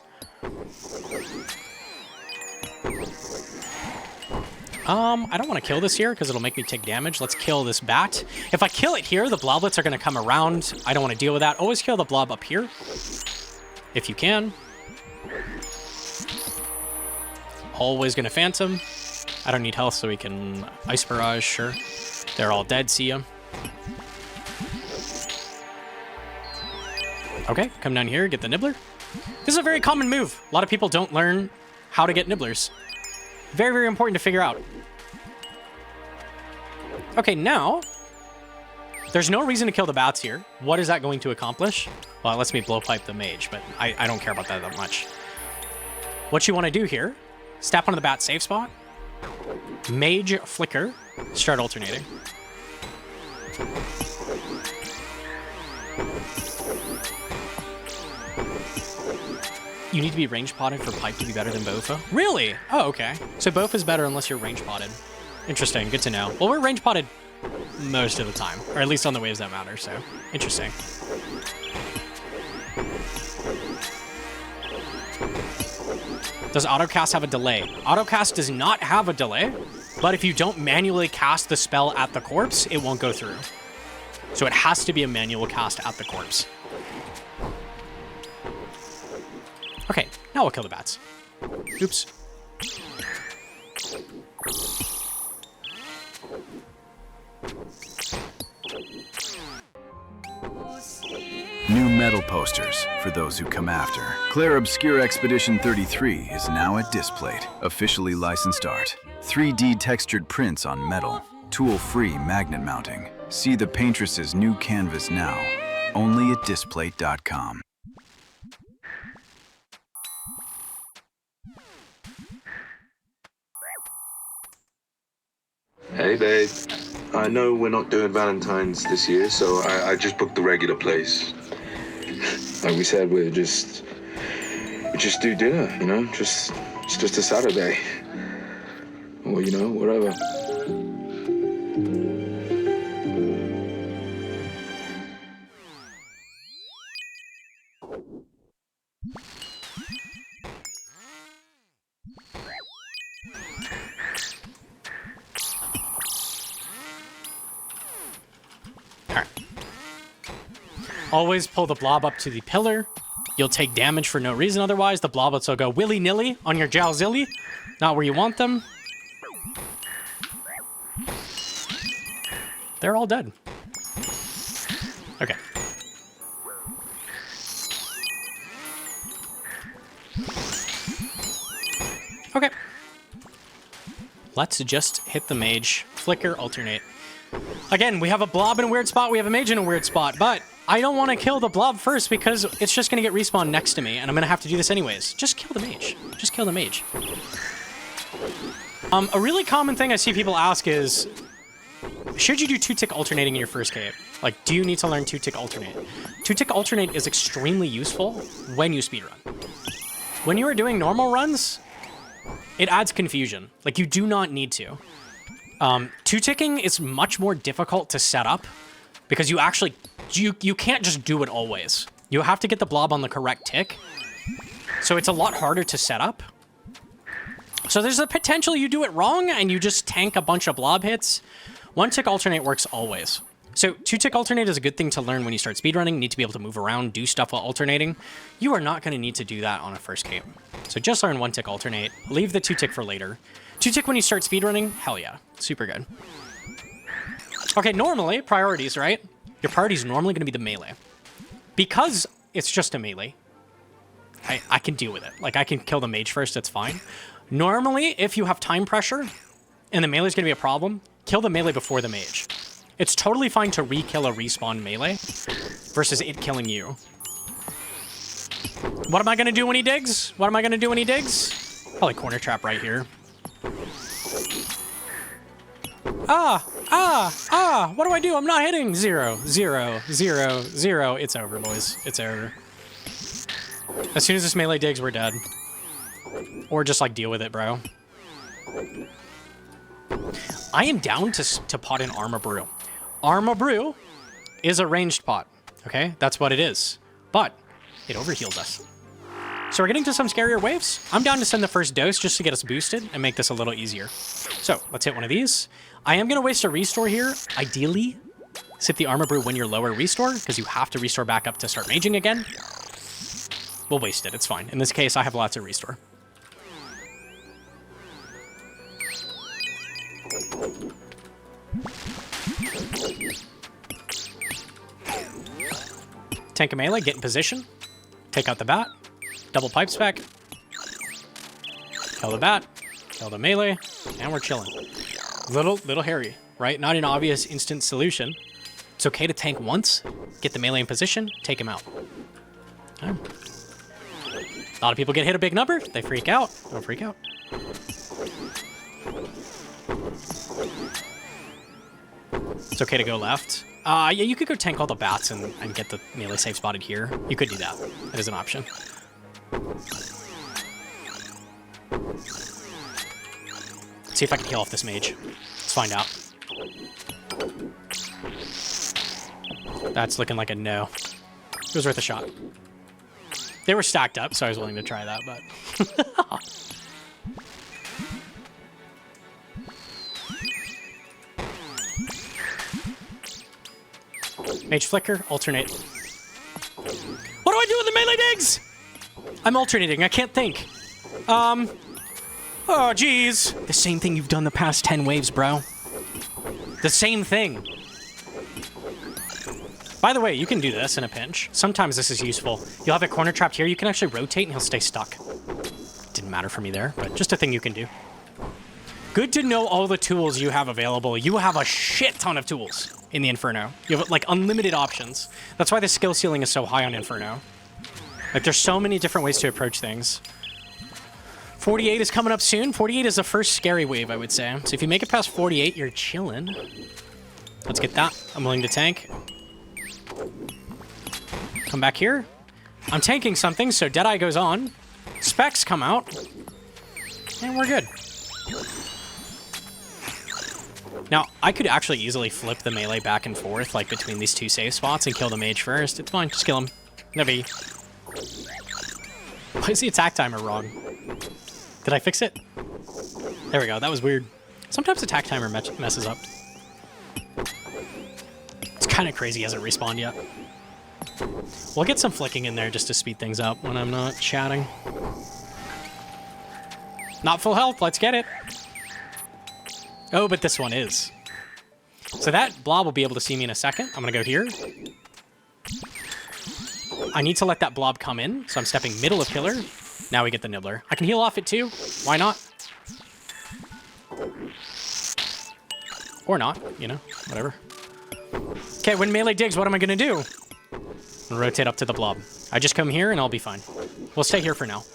I don't want to kill this here because it'll make me take damage. Let's kill this bat. If I kill it here, the bloblets are going to come around. I don't want to deal with that. Always kill the blob up here. If you can. Always going to phantom. I don't need health, so we can ice barrage, sure. They're all dead, see ya. Okay, come down here, get the nibbler. This is a very common move. A lot of people don't learn how to get nibblers. Very, very important to figure out. Okay, now, there's no reason to kill the bats here. What is that going to accomplish? Well, it lets me blowpipe the mage, but I don't care about that much. What you want to do here, step onto the bat safe spot, mage flicker, start alternating. You need to be range potted for pipe to be better than Bofa? Really? Oh, okay. So Bofa's better unless you're range potted. Interesting, good to know. Well, we're range potted most of the time, or at least on the waves that matter, so interesting. Does autocast have a delay? Autocast does not have a delay, but if you don't manually cast the spell at the corpse, it won't go through. So it has to be a manual cast at the corpse. Okay, now we'll kill the bats. Oops. New metal posters for those who come after. Claire Obscure Expedition 33 is now at Displate, officially licensed art. 3D textured prints on metal, tool-free magnet mounting. See the paintress's new canvas now, only at Displate.com. Hey, babe. I know we're not doing Valentine's this year, so I just booked the regular place. Like we said, we just do dinner, you know? It's just a Saturday. or, you know, whatever. Always pull the blob up to the pillar. You'll take damage for no reason otherwise. The bloblets will go willy-nilly on your Jowzilly. Not where you want them. They're all dead. Okay. Okay. Let's just hit the mage. Flicker, alternate. Again, we have a blob in a weird spot. We have a mage in a weird spot, but I don't want to kill the blob first because it's just going to get respawned next to me, and I'm going to have to do this anyways. Just kill the mage. Just kill the mage. A really common thing I see people ask is, should you do 2-tick alternating in your first cape? Like, do you need to learn 2-tick alternate? 2-tick alternate is extremely useful when you speedrun. When you are doing normal runs, it adds confusion. Like, you do not need to. 2-ticking is much more difficult to set up because you actually, you can't just do it always. You have to get the blob on the correct tick. So it's a lot harder to set up. So there's a potential you do it wrong and you just tank a bunch of blob hits. 1-tick alternate works always. So 2-tick alternate is a good thing to learn when you start speedrunning. You need to be able to move around, do stuff while alternating. You are not going to need to do that on a first cape. So just learn 1-tick alternate. Leave the 2-tick for later. 2-tick when you start speedrunning, hell yeah. Super good. Okay, normally, priorities, right? Your priority is normally going to be the melee. Because it's just a melee, I can deal with it. Like, I can kill the mage first, that's fine. Normally, if you have time pressure and the melee is going to be a problem, kill the melee before the mage. It's totally fine to re-kill a respawn melee versus it killing you. What am I going to do when he digs? What am I going to do when he digs? Probably corner trap right here. What do I do? I'm not hitting. 0, 0, 0, 0. It's over, boys. It's over. As soon as this melee digs, we're dead. Or just, like, deal with it, bro. I am down to pot in Armor Brew. Armor Brew is a ranged pot, okay? That's what it is. But it overheals us. So we're getting to some scarier waves. I'm down to send the first dose just to get us boosted and make this a little easier. So let's hit one of these. I am going to waste a restore here. Ideally, sip the Armor Brew when you're lower restore because you have to restore back up to start maging again. We'll waste it. It's fine. In this case, I have lots of restore. Tank a melee, get in position. Take out the bat. Double pipe spec. Kill the bat. Kill the melee. And we're chilling. Little hairy, right? Not an obvious instant solution. It's okay to tank once. Get the melee in position. Take him out. Right. A lot of people get hit a big number. They freak out. Don't freak out. It's okay to go left. Yeah, you could go tank all the bats and get the melee safe spotted here. You could do that. That is an option. Let's see if I can heal off this mage. Let's find out. That's looking like a no. It was worth a shot. They were stacked up, so I was willing to try that, but... Mage flicker, alternate. What do I do with the melee digs? I'm alternating, I can't think. Oh, jeez. The same thing you've done the past 10 waves, bro. The same thing. By the way, you can do this in a pinch. Sometimes this is useful. You'll have it corner trapped here. You can actually rotate and he'll stay stuck. Didn't matter for me there, but just a thing you can do. Good to know all the tools you have available. You have a shit ton of tools in the Inferno. You have, like, unlimited options. That's why the skill ceiling is so high on Inferno. Like, there's so many different ways to approach things. 48 is coming up soon. 48 is the first scary wave, I would say. So if you make it past 48, you're chilling. Let's get that. I'm willing to tank. Come back here. I'm tanking something, so Deadeye goes on. Specs come out. And we're good. Now, I could actually easily flip the melee back and forth, like between these two safe spots and kill the mage first. It's fine, just kill him. No biggie. Why is the attack timer wrong? Did I fix it? There we go, that was weird. Sometimes attack timer messes up. It's kind of crazy, he hasn't respawned yet. We'll get some flicking in there just to speed things up when I'm not chatting. Not full health, let's get it. Oh, but this one is. So that blob will be able to see me in a second. I'm gonna go here. I need to let that blob come in, so I'm stepping middle of pillar. Now we get the nibbler. I can heal off it too. Why not? Or not, you know, whatever. Okay, when melee digs, what am I gonna do? I'll rotate up to the blob. I just come here and I'll be fine. We'll stay here for now.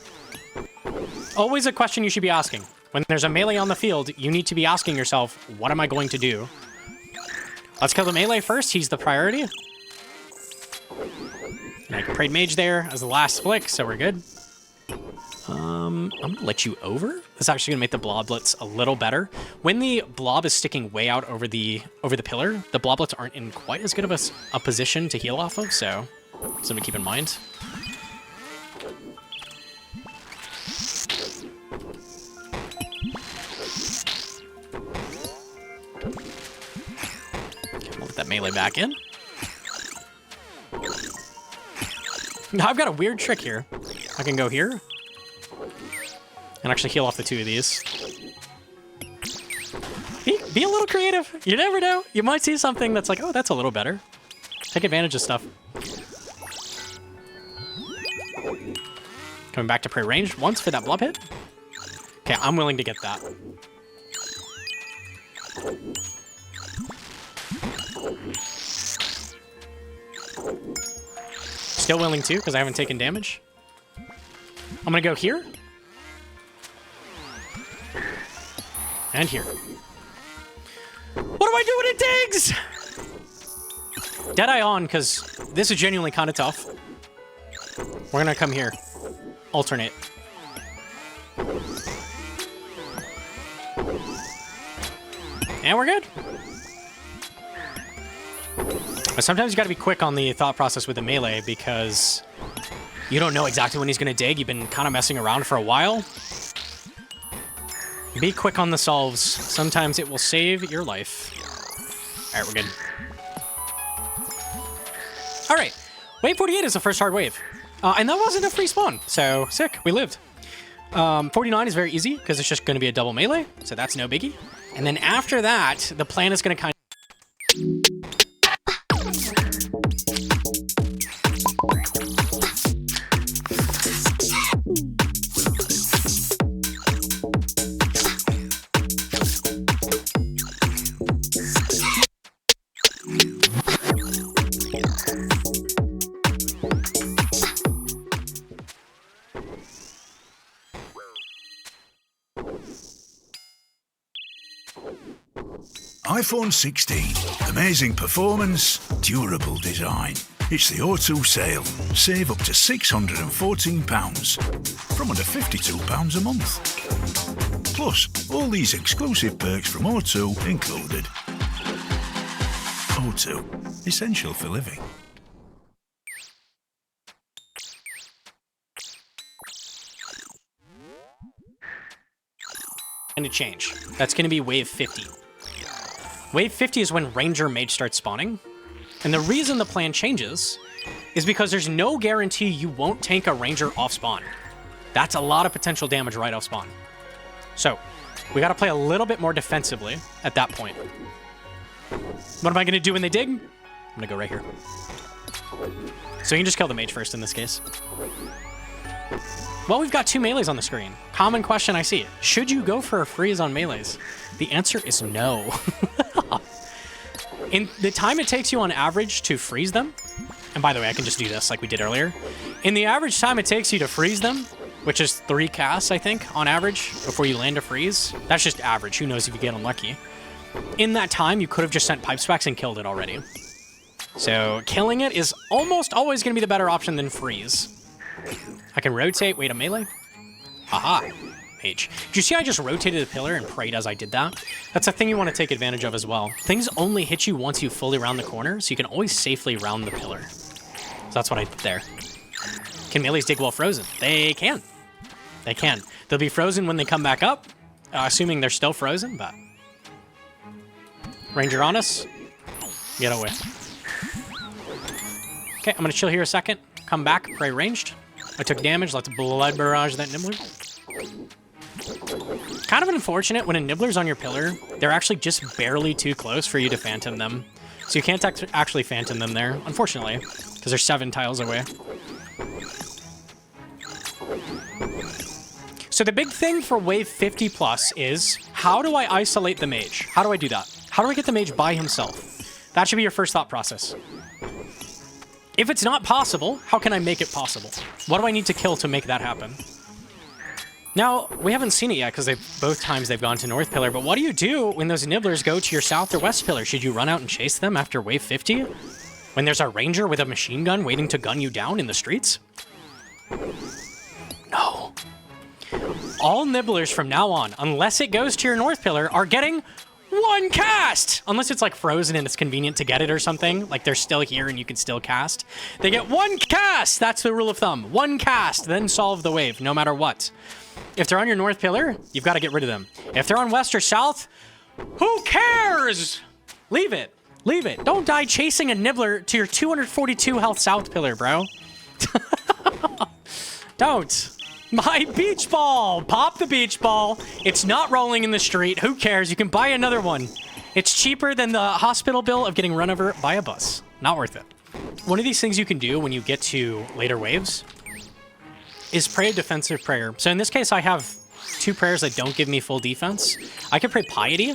Always a question you should be asking. When there's a melee on the field, you need to be asking yourself, what am I going to do? Let's kill the melee first. He's the priority. And I prayed mage there as the last flick, so we're good. I'm going to let you over. This is actually going to make the bloblets a little better. When the blob is sticking way out over the pillar, the bloblets aren't in quite as good of a position to heal off of, so something to keep in mind. That melee back in. Now I've got a weird trick here. I can go here and actually heal off the two of these. Be a little creative. You never know. You might see something that's like, oh, that's a little better. Take advantage of stuff. Coming back to prey range once for that blob hit. Okay, I'm willing to get that. Still willing to, because I haven't taken damage. I'm gonna go here. And here. What do I do when it digs? Deadeye on, because this is genuinely kind of tough. We're gonna come here. Alternate. And we're good. But sometimes you gotta be quick on the thought process with the melee because you don't know exactly when he's gonna dig. You've been kind of messing around for a while. Be quick on the solves. Sometimes it will save your life. All right, we're good. All right, wave 48 is the first hard wave. And that wasn't a free spawn, so sick, we lived. 49 is very easy because it's just gonna be a double melee, so that's no biggie. And then after that, the plan is gonna kind of iPhone 16. Amazing performance, durable design. It's the O2 sale. Save up to £614 from under £52 a month. Plus, all these exclusive perks from O2 included. O2, essential for living. going to change. That's going to be wave 50. Wave 50 is when Ranger Mage starts spawning. And the reason the plan changes is because there's no guarantee you won't tank a Ranger off spawn. That's a lot of potential damage right off spawn. So, we got to play a little bit more defensively at that point. What am I going to do when they dig? I'm going to go right here. So you can just kill the mage first in this case. Well, we've got two melees on the screen. Common question I see. Should you go for a freeze on melees? The answer is no. In the time it takes you on average to freeze them, and by the way, I can just do this like we did earlier. In the average time it takes you to freeze them, which is 3 casts, I think, on average, before you land a freeze. That's just average. Who knows if you get unlucky. In that time, you could have just sent pipe specs and killed it already. So killing it is almost always going to be the better option than freeze. I can rotate, wait a melee. Aha. mage. Did you see I just rotated the pillar and prayed as I did that? That's a thing you want to take advantage of as well. Things only hit you once you fully round the corner, so you can always safely round the pillar. So that's what I did there. Can melees dig while frozen? They can. They can. They'll be frozen when they come back up, assuming they're still frozen, but... Ranger on us. Get away. Okay, I'm going to chill here a second. Come back, pray ranged. I took damage. Let's blood barrage that nibbler. Kind of unfortunate when a nibbler's on your pillar. They're actually just barely too close for you to phantom them. So you can't actually phantom them there, unfortunately, because they're 7 tiles away. So the big thing for wave 50 plus is, how do I isolate the mage? How do I do that? How do I get the mage by himself? That should be your first thought process. If it's not possible, how can I make it possible? What do I need to kill to make that happen? Now, we haven't seen it yet because both times they've gone to North Pillar, but what do you do when those nibblers go to your South or West Pillar? Should you run out and chase them after wave 50? When there's a ranger with a machine gun waiting to gun you down in the streets? No. All nibblers from now on, unless it goes to your North Pillar, are getting 1 cast! Unless it's like frozen and it's convenient to get it or something. Like they're still here and you can still cast. They get 1 cast! That's the rule of thumb. 1 cast, then solve the wave, no matter what. If they're on your North Pillar, you've got to get rid of them. If they're on West or South, who cares? Leave it. Leave it. Don't die chasing a nibbler to your 242 health South Pillar, bro. Don't. My beach ball! Pop the beach ball. It's not rolling in the street. Who cares? You can buy another one. It's cheaper than the hospital bill of getting run over by a bus. Not worth it. One of these things you can do when you get to later waves is pray a defensive prayer. So in this case, I have 2 prayers that don't give me full defense. I could pray piety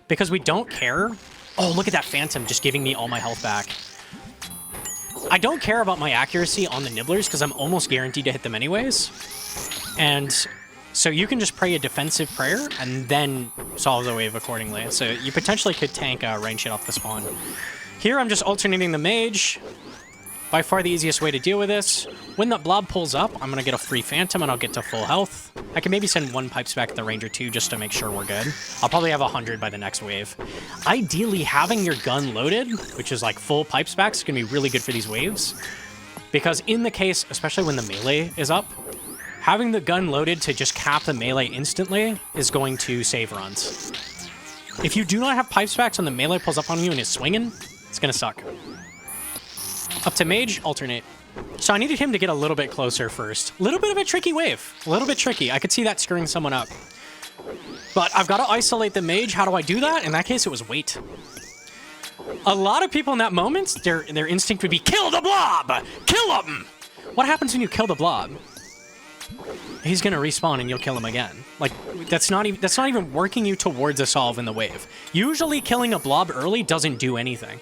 because we don't care. Oh, look at that phantom just giving me all my health back. I don't care about my accuracy on the nibblers because I'm almost guaranteed to hit them anyways. And so you can just pray a defensive prayer and then solve the wave accordingly. So you potentially could tank range hit off the spawn. Here I'm just alternating the mage. By far the easiest way to deal with this. When that blob pulls up, I'm going to get a free phantom and I'll get to full health. I can maybe send 1 pipes back at the ranger too just to make sure we're good. I'll probably have 100 by the next wave. Ideally, having your gun loaded, which is like full pipes back, is going to be really good for these waves. Because in the case, especially when the melee is up, having the gun loaded to just cap the melee instantly is going to save runs. If you do not have pipes backs when the melee pulls up on you and is swinging, it's going to suck. Up to mage, alternate. So I needed him to get a little bit closer first. A little bit of a tricky wave. A little bit tricky. I could see that screwing someone up. But I've got to isolate the mage. How do I do that? In that case, it was wait. A lot of people in that moment, their instinct would be, kill the blob! Kill him! What happens when you kill the blob? He's gonna respawn and you'll kill him again. Like, that's not even working you towards a solve in the wave. Usually killing a blob early doesn't do anything.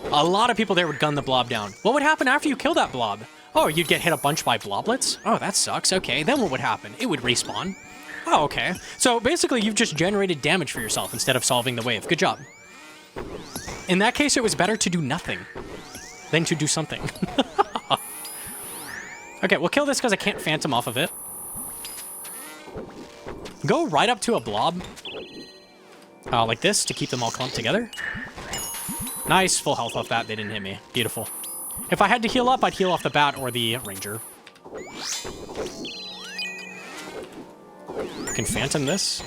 A lot of people there would gun the blob down. What would happen after you kill that blob? Oh, you'd get hit a bunch by bloblets? Oh, that sucks. Okay, then what would happen? It would respawn. Oh, okay. So basically, you've just generated damage for yourself instead of solving the wave. Good job. In that case, it was better to do nothing than to do something. Okay, we'll kill this because I can't phantom off of it. Go right up to a blob. Like this, to keep them all clumped together. Nice, full health off that. They didn't hit me. Beautiful. If I had to heal up, I'd heal off the bat or the ranger. I can phantom this.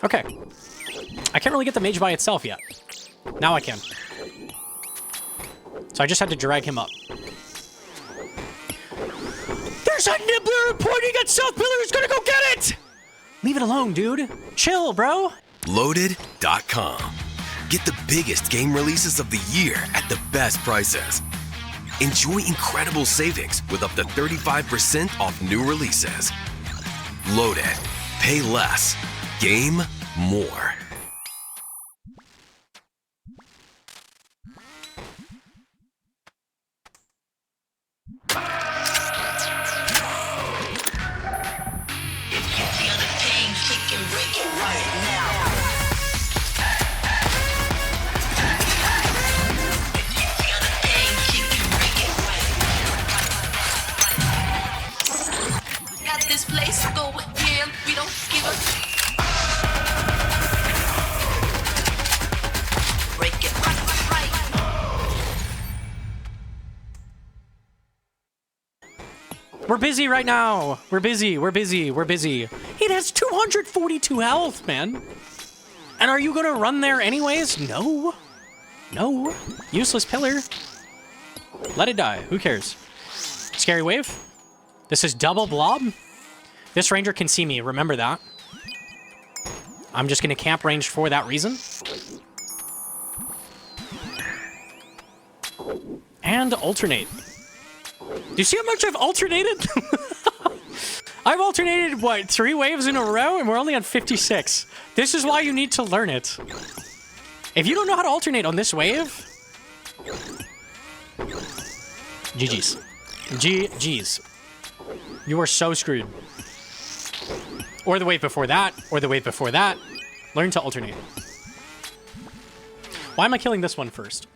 Okay. I can't really get the mage by itself yet. Now I can. So I just had to drag him up. There's a nibbler pointing at South Pillar who's gonna go get it! Leave it alone, dude. Chill, bro. Loaded.com. Get the biggest game releases of the year at the best prices. Enjoy incredible savings with up to 35% off new releases. Loaded. Pay less. Game more. We're busy right now. We're busy. We're busy. We're busy. It has 242 health, man. And are you going to run there anyways? No. No. Useless pillar. Let it die. Who cares? Scary wave. This is double blob. This ranger can see me. Remember that. I'm just going to camp range for that reason. And alternate. Do you see how much I've alternated? I've alternated, what, 3 waves in a row? And we're only on 56. This is why you need to learn it. If you don't know how to alternate on this wave... GG's. GG's. You are so screwed. Or the wave before that, or the wave before that. Learn to alternate. Why am I killing this one first?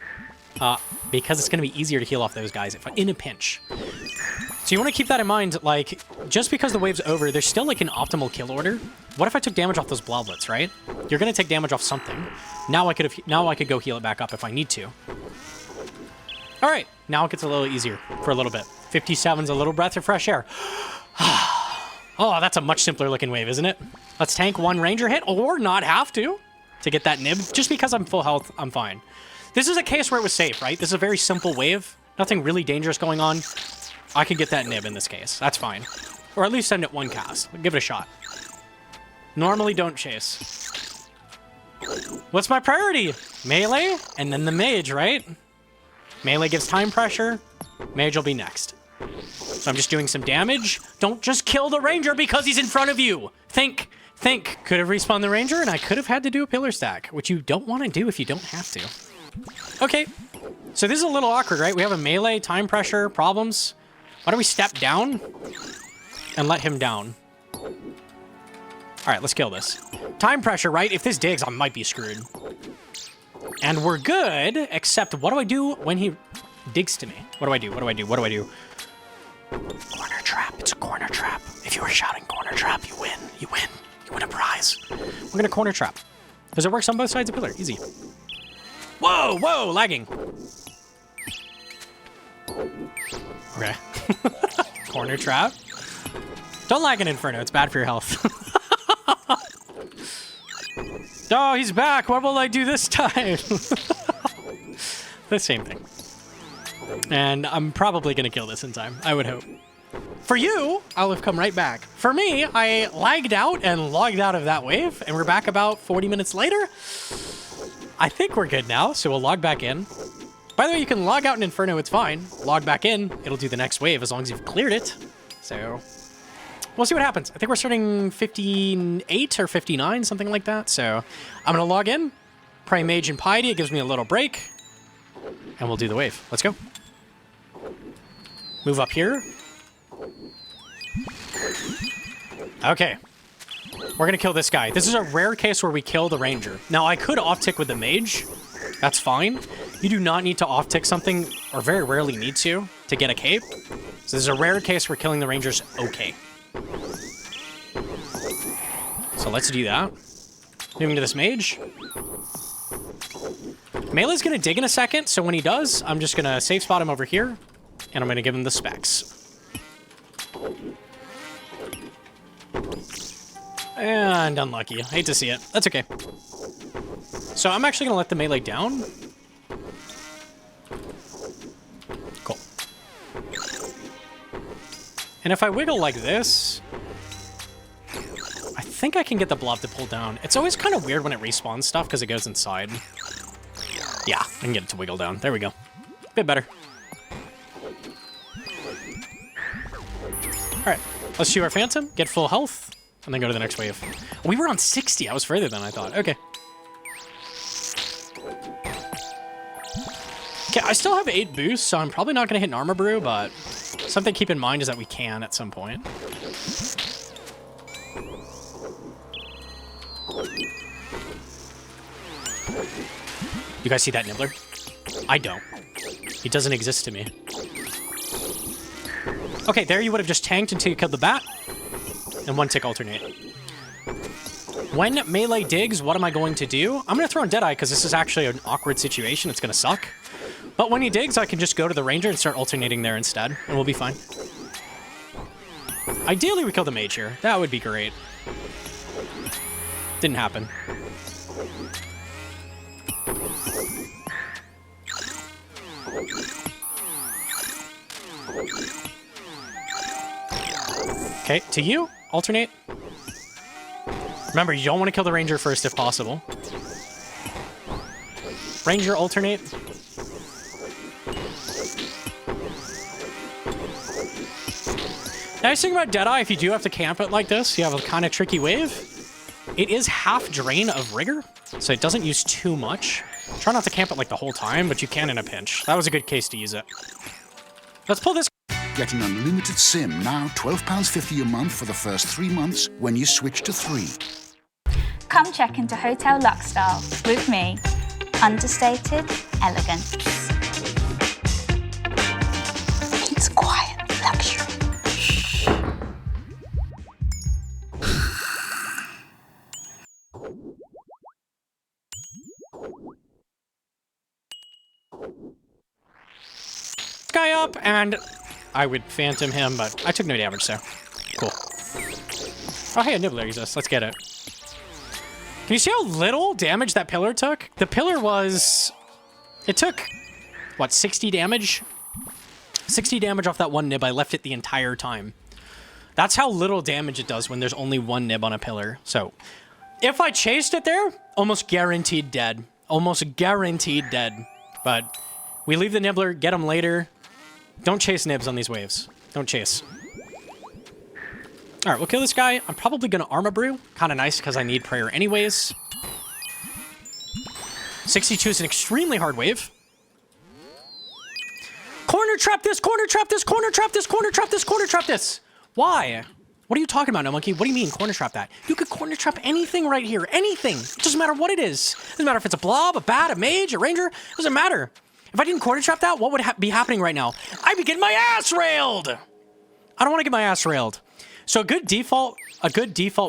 Because it's going to be easier to heal off those guys if in a pinch. So you want to keep that in mind, like, just because the wave's over, there's still, like, an optimal kill order. What if I took damage off those bloblets, right? You're going to take damage off something. Now I could go heal it back up if I need to. All right, now it gets a little easier for a little bit. 57's a little breath of fresh air. Oh, that's a much simpler looking wave, isn't it? Let's tank 1 ranger hit, or not have to get that nib. Just because I'm full health, I'm fine. This is a case where it was safe, right? This is a very simple wave. Nothing really dangerous going on. I could get that nib in this case. That's fine. Or at least send it 1 cast. Give it a shot. Normally don't chase. What's my priority? Melee, and then the mage, right? Melee gives time pressure. Mage will be next. So I'm just doing some damage. Don't just kill the ranger because he's in front of you. Think. Could have respawned the ranger, and I could have had to do a pillar stack, which you don't want to do if you don't have to. Okay, so this is a little awkward, right? We have a melee, time pressure, problems. Why don't we step down and let him down? All right, let's kill this. Time pressure, right? If this digs, I might be screwed. And we're good, except what do I do when he digs to me? What do I do? Corner trap. It's a corner trap. If you were shouting corner trap, you win. You win a prize. We're gonna corner trap. Because it works on both sides of pillar. Easy. Whoa, lagging. Okay. Corner trap. Don't lag in Inferno, it's bad for your health. Oh, he's back. What will I do this time? The same thing. And I'm probably going to kill this in time, I would hope. For you, I'll have come right back. For me, I lagged out and logged out of that wave, and we're back about 40 minutes later. I think we're good now, so we'll log back in. By the way, you can log out in Inferno, it's fine. Log back in, it'll do the next wave as long as you've cleared it. So, we'll see what happens. I think we're starting 58 or 59, something like that. So, I'm going to log in, pray Mage and Piety, it gives me a little break, and we'll do the wave. Let's go. Move up here. Okay. We're going to kill this guy. This is a rare case where we kill the ranger. Now, I could off-tick with the mage. That's fine. You do not need to off-tick something, or very rarely need to get a cape. So this is a rare case where killing the ranger's okay. So let's do that. Moving to this mage. Melee's going to dig in a second, so when he does, I'm just going to safe spot him over here, and I'm going to give him the specs. And unlucky. I hate to see it. That's okay. So I'm actually going to let the melee down. Cool. And if I wiggle like this, I think I can get the blob to pull down. It's always kind of weird when it respawns stuff because it goes inside. Yeah, I can get it to wiggle down. There we go. Bit better. All right, let's shoot our Phantom, get full health, and then go to the next wave. We were on 60. I was further than I thought. Okay. Okay, I still have 8 boosts, so I'm probably not going to hit an armor brew, but something to keep in mind is that we can at some point. You guys see that nibbler? I don't. He doesn't exist to me. Okay, there you would have just tanked until you killed the bat, and 1-tick alternate. When melee digs, what am I going to do? I'm going to throw in Deadeye because this is actually an awkward situation. It's going to suck. But when he digs, I can just go to the ranger and start alternating there instead, and we'll be fine. Ideally, we kill the mage here. That would be great. Didn't happen. Okay, to you. Alternate. Remember, you don't want to kill the ranger first if possible. Ranger, alternate. Nice thing about Deadeye, if you do have to camp it like this, you have a kind of tricky wave. It is half drain of rigor, so it doesn't use too much. Try not to camp it like the whole time, but you can in a pinch. That was a good case to use it. Let's pull this. Get an unlimited SIM now, £12.50 a month for the first 3 months when you switch to 3. Come check into Hotel Luxstyle with me. Understated elegance. It's quiet luxury. Guy up, and I would phantom him, but I took no damage, so cool. Oh, hey, a nibbler exists. Let's get it. Can you see how little damage that pillar took? The pillar was... It took, what, 60 damage? 60 damage off that one nib. I left it the entire time. That's how little damage it does when there's only one nib on a pillar. So, if I chased it there, almost guaranteed dead. Almost guaranteed dead. But we leave the nibbler, get him later. Don't chase nibs on these waves. Don't chase. All right, we'll kill this guy. I'm probably going to Armor Brew. Kind of nice because I need prayer anyways. 62 is an extremely hard wave. Corner trap this, corner trap this, corner trap this, corner trap this, corner trap this. Why? What are you talking about, No Monkey? What do you mean corner trap that? You could corner trap anything right here. Anything. It doesn't matter what it is. It doesn't matter if it's a blob, a bat, a mage, a ranger. It doesn't matter. If I didn't corner trap that, what would be happening right now? I'd be getting my ass railed. I don't want to get my ass railed. So a good default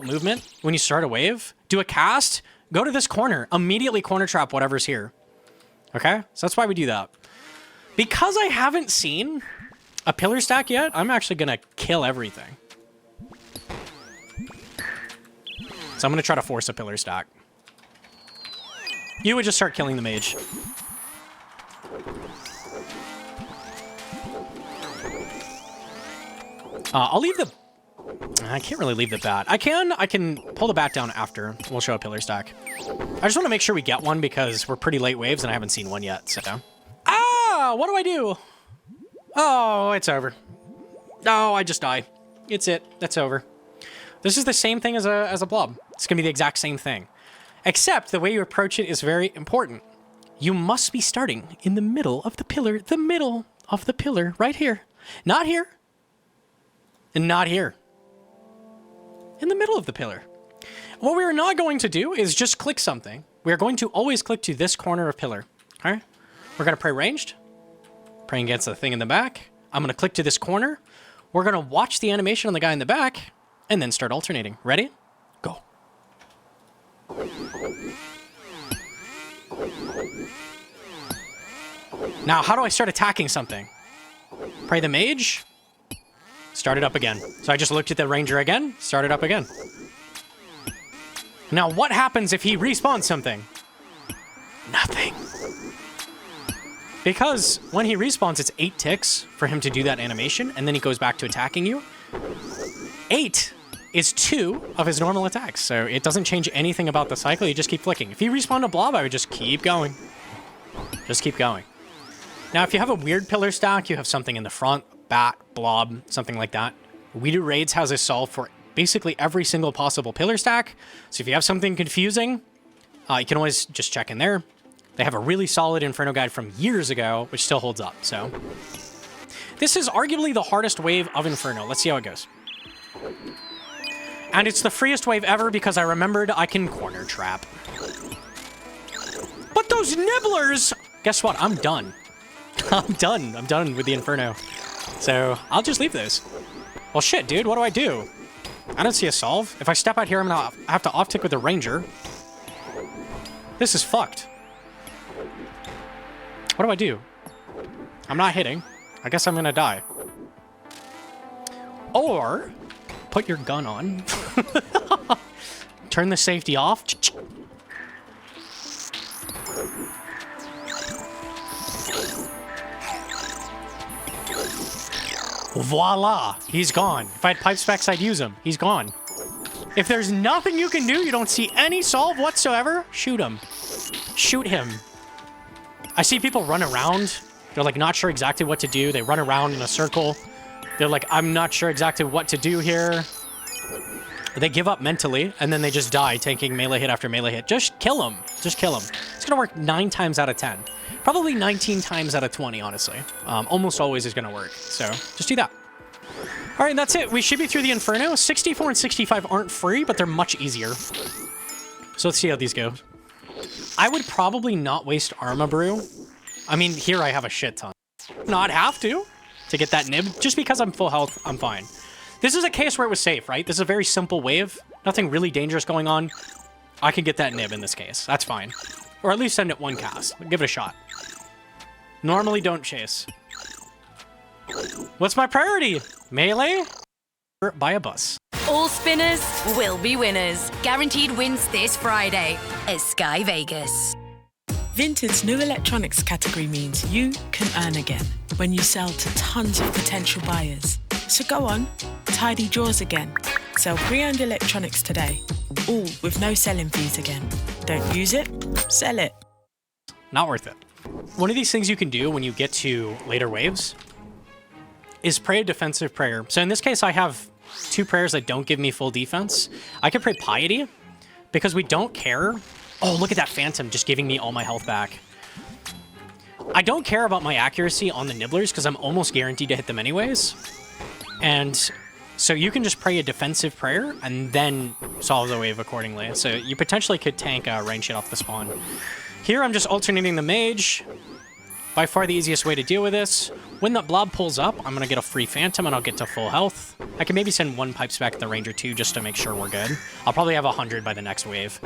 movement when you start a wave, do a cast, go to this corner, immediately corner trap whatever's here. Okay? So that's why we do that. Because I haven't seen a pillar stack yet, I'm actually going to kill everything. So I'm going to try to force a pillar stack. You would just start killing the mage. I'll leave the... I can't really leave the bat. I can pull the bat down after. We'll show a pillar stack. I just want to make sure we get one because we're pretty late waves and I haven't seen one yet. So. Ah! What do I do? Oh, it's over. Oh, I just die. It's it. That's over. This is the same thing as a blob. It's going to be the exact same thing. Except the way you approach it is very important. You must be starting in the middle of the pillar. The middle of the pillar. Right here. Not here. And not here. In the middle of the pillar. What we are not going to do is just click something. We are going to always click to this corner of pillar. All right? We're going to pray ranged. Praying against the thing in the back. I'm going to click to this corner. We're going to watch the animation on the guy in the back and then start alternating. Ready? Go. Now, how do I start attacking something? Pray the mage. Start it up again. So I just looked at the ranger again, start it up again. Now, what happens if he respawns something? Nothing. Because when he respawns, it's 8 ticks for him to do that animation, and then he goes back to attacking you. 8 is 2 of his normal attacks, so it doesn't change anything about the cycle. You just keep flicking. If he respawned a blob, I would just keep going. Just keep going. Now, if you have a weird pillar stack, you have something in the front, bat, blob, something like that. We Do Raids has a solve for basically every single possible pillar stack. So if you have something confusing, you can always just check in there. They have a really solid Inferno guide from years ago, which still holds up. So this is arguably the hardest wave of Inferno. Let's see how it goes. And it's the freest wave ever because I remembered I can corner trap. But those nibblers, guess what? I'm done. I'm done. I'm done with the Inferno. So I'll just leave those. Well, shit, dude. What do I do? I don't see a solve. If I step out here, I'm gonna have to off-tick with the ranger. This is fucked. What do I do? I'm not hitting. I guess I'm gonna die. Or put your gun on. Turn the safety off. Voila! He's gone. If I had pipe specs, I'd use him. He's gone. If there's nothing you can do, you don't see any solve whatsoever, shoot him. Shoot him. I see people run around. They're like not sure exactly what to do. They run around in a circle. They're like, I'm not sure exactly what to do here. They give up mentally, and then they just die, tanking melee hit after melee hit. Just kill him. Just kill him. It's gonna work 9 times out of 10. Probably 19 times out of 20, honestly. Almost always is gonna work. So just do that. All right, that's it. We should be through the Inferno. 64 and 65 aren't free, but they're much easier. So let's see how these go. I would probably not waste Arma Brew. I mean, here I have a shit ton. Not have to get that nib. Just because I'm full health, I'm fine. This is a case where it was safe, right? This is a very simple wave. Nothing really dangerous going on. I can get that nib in this case. That's fine. Or at least send it one cast. Give it a shot. Normally don't chase. What's my priority? Melee? Or buy a bus. All spinners will be winners. Guaranteed wins this Friday at Sky Vegas. Vinted's new electronics category means you can earn again when you sell to tons of potential buyers. So go on, tidy drawers again. Sell pre-owned electronics today, all with no selling fees again. Don't use it, sell it. Not worth it. One of these things you can do when you get to later waves is pray a defensive prayer. So in this case, I have 2 prayers that don't give me full defense. I could pray Piety because we don't care. Oh, look at that Phantom just giving me all my health back. I don't care about my accuracy on the Nibblers because I'm almost guaranteed to hit them anyways. And so you can just pray a defensive prayer and then solve the wave accordingly. So you potentially could tank range hit off the spawn. Here I'm just alternating the mage. By far the easiest way to deal with this. When that blob pulls up, I'm going to get a free Phantom and I'll get to full health. I can maybe send 1 pipes back at the Ranger too just to make sure we're good. I'll probably have 100 by the next wave.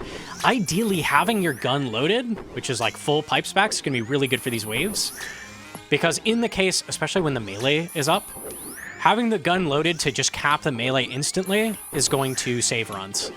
Ideally, having your gun loaded, which is like full pipes back, is going to be really good for these waves. Because in the case, especially when the melee is up, having the gun loaded to just cap the melee instantly is going to save runs.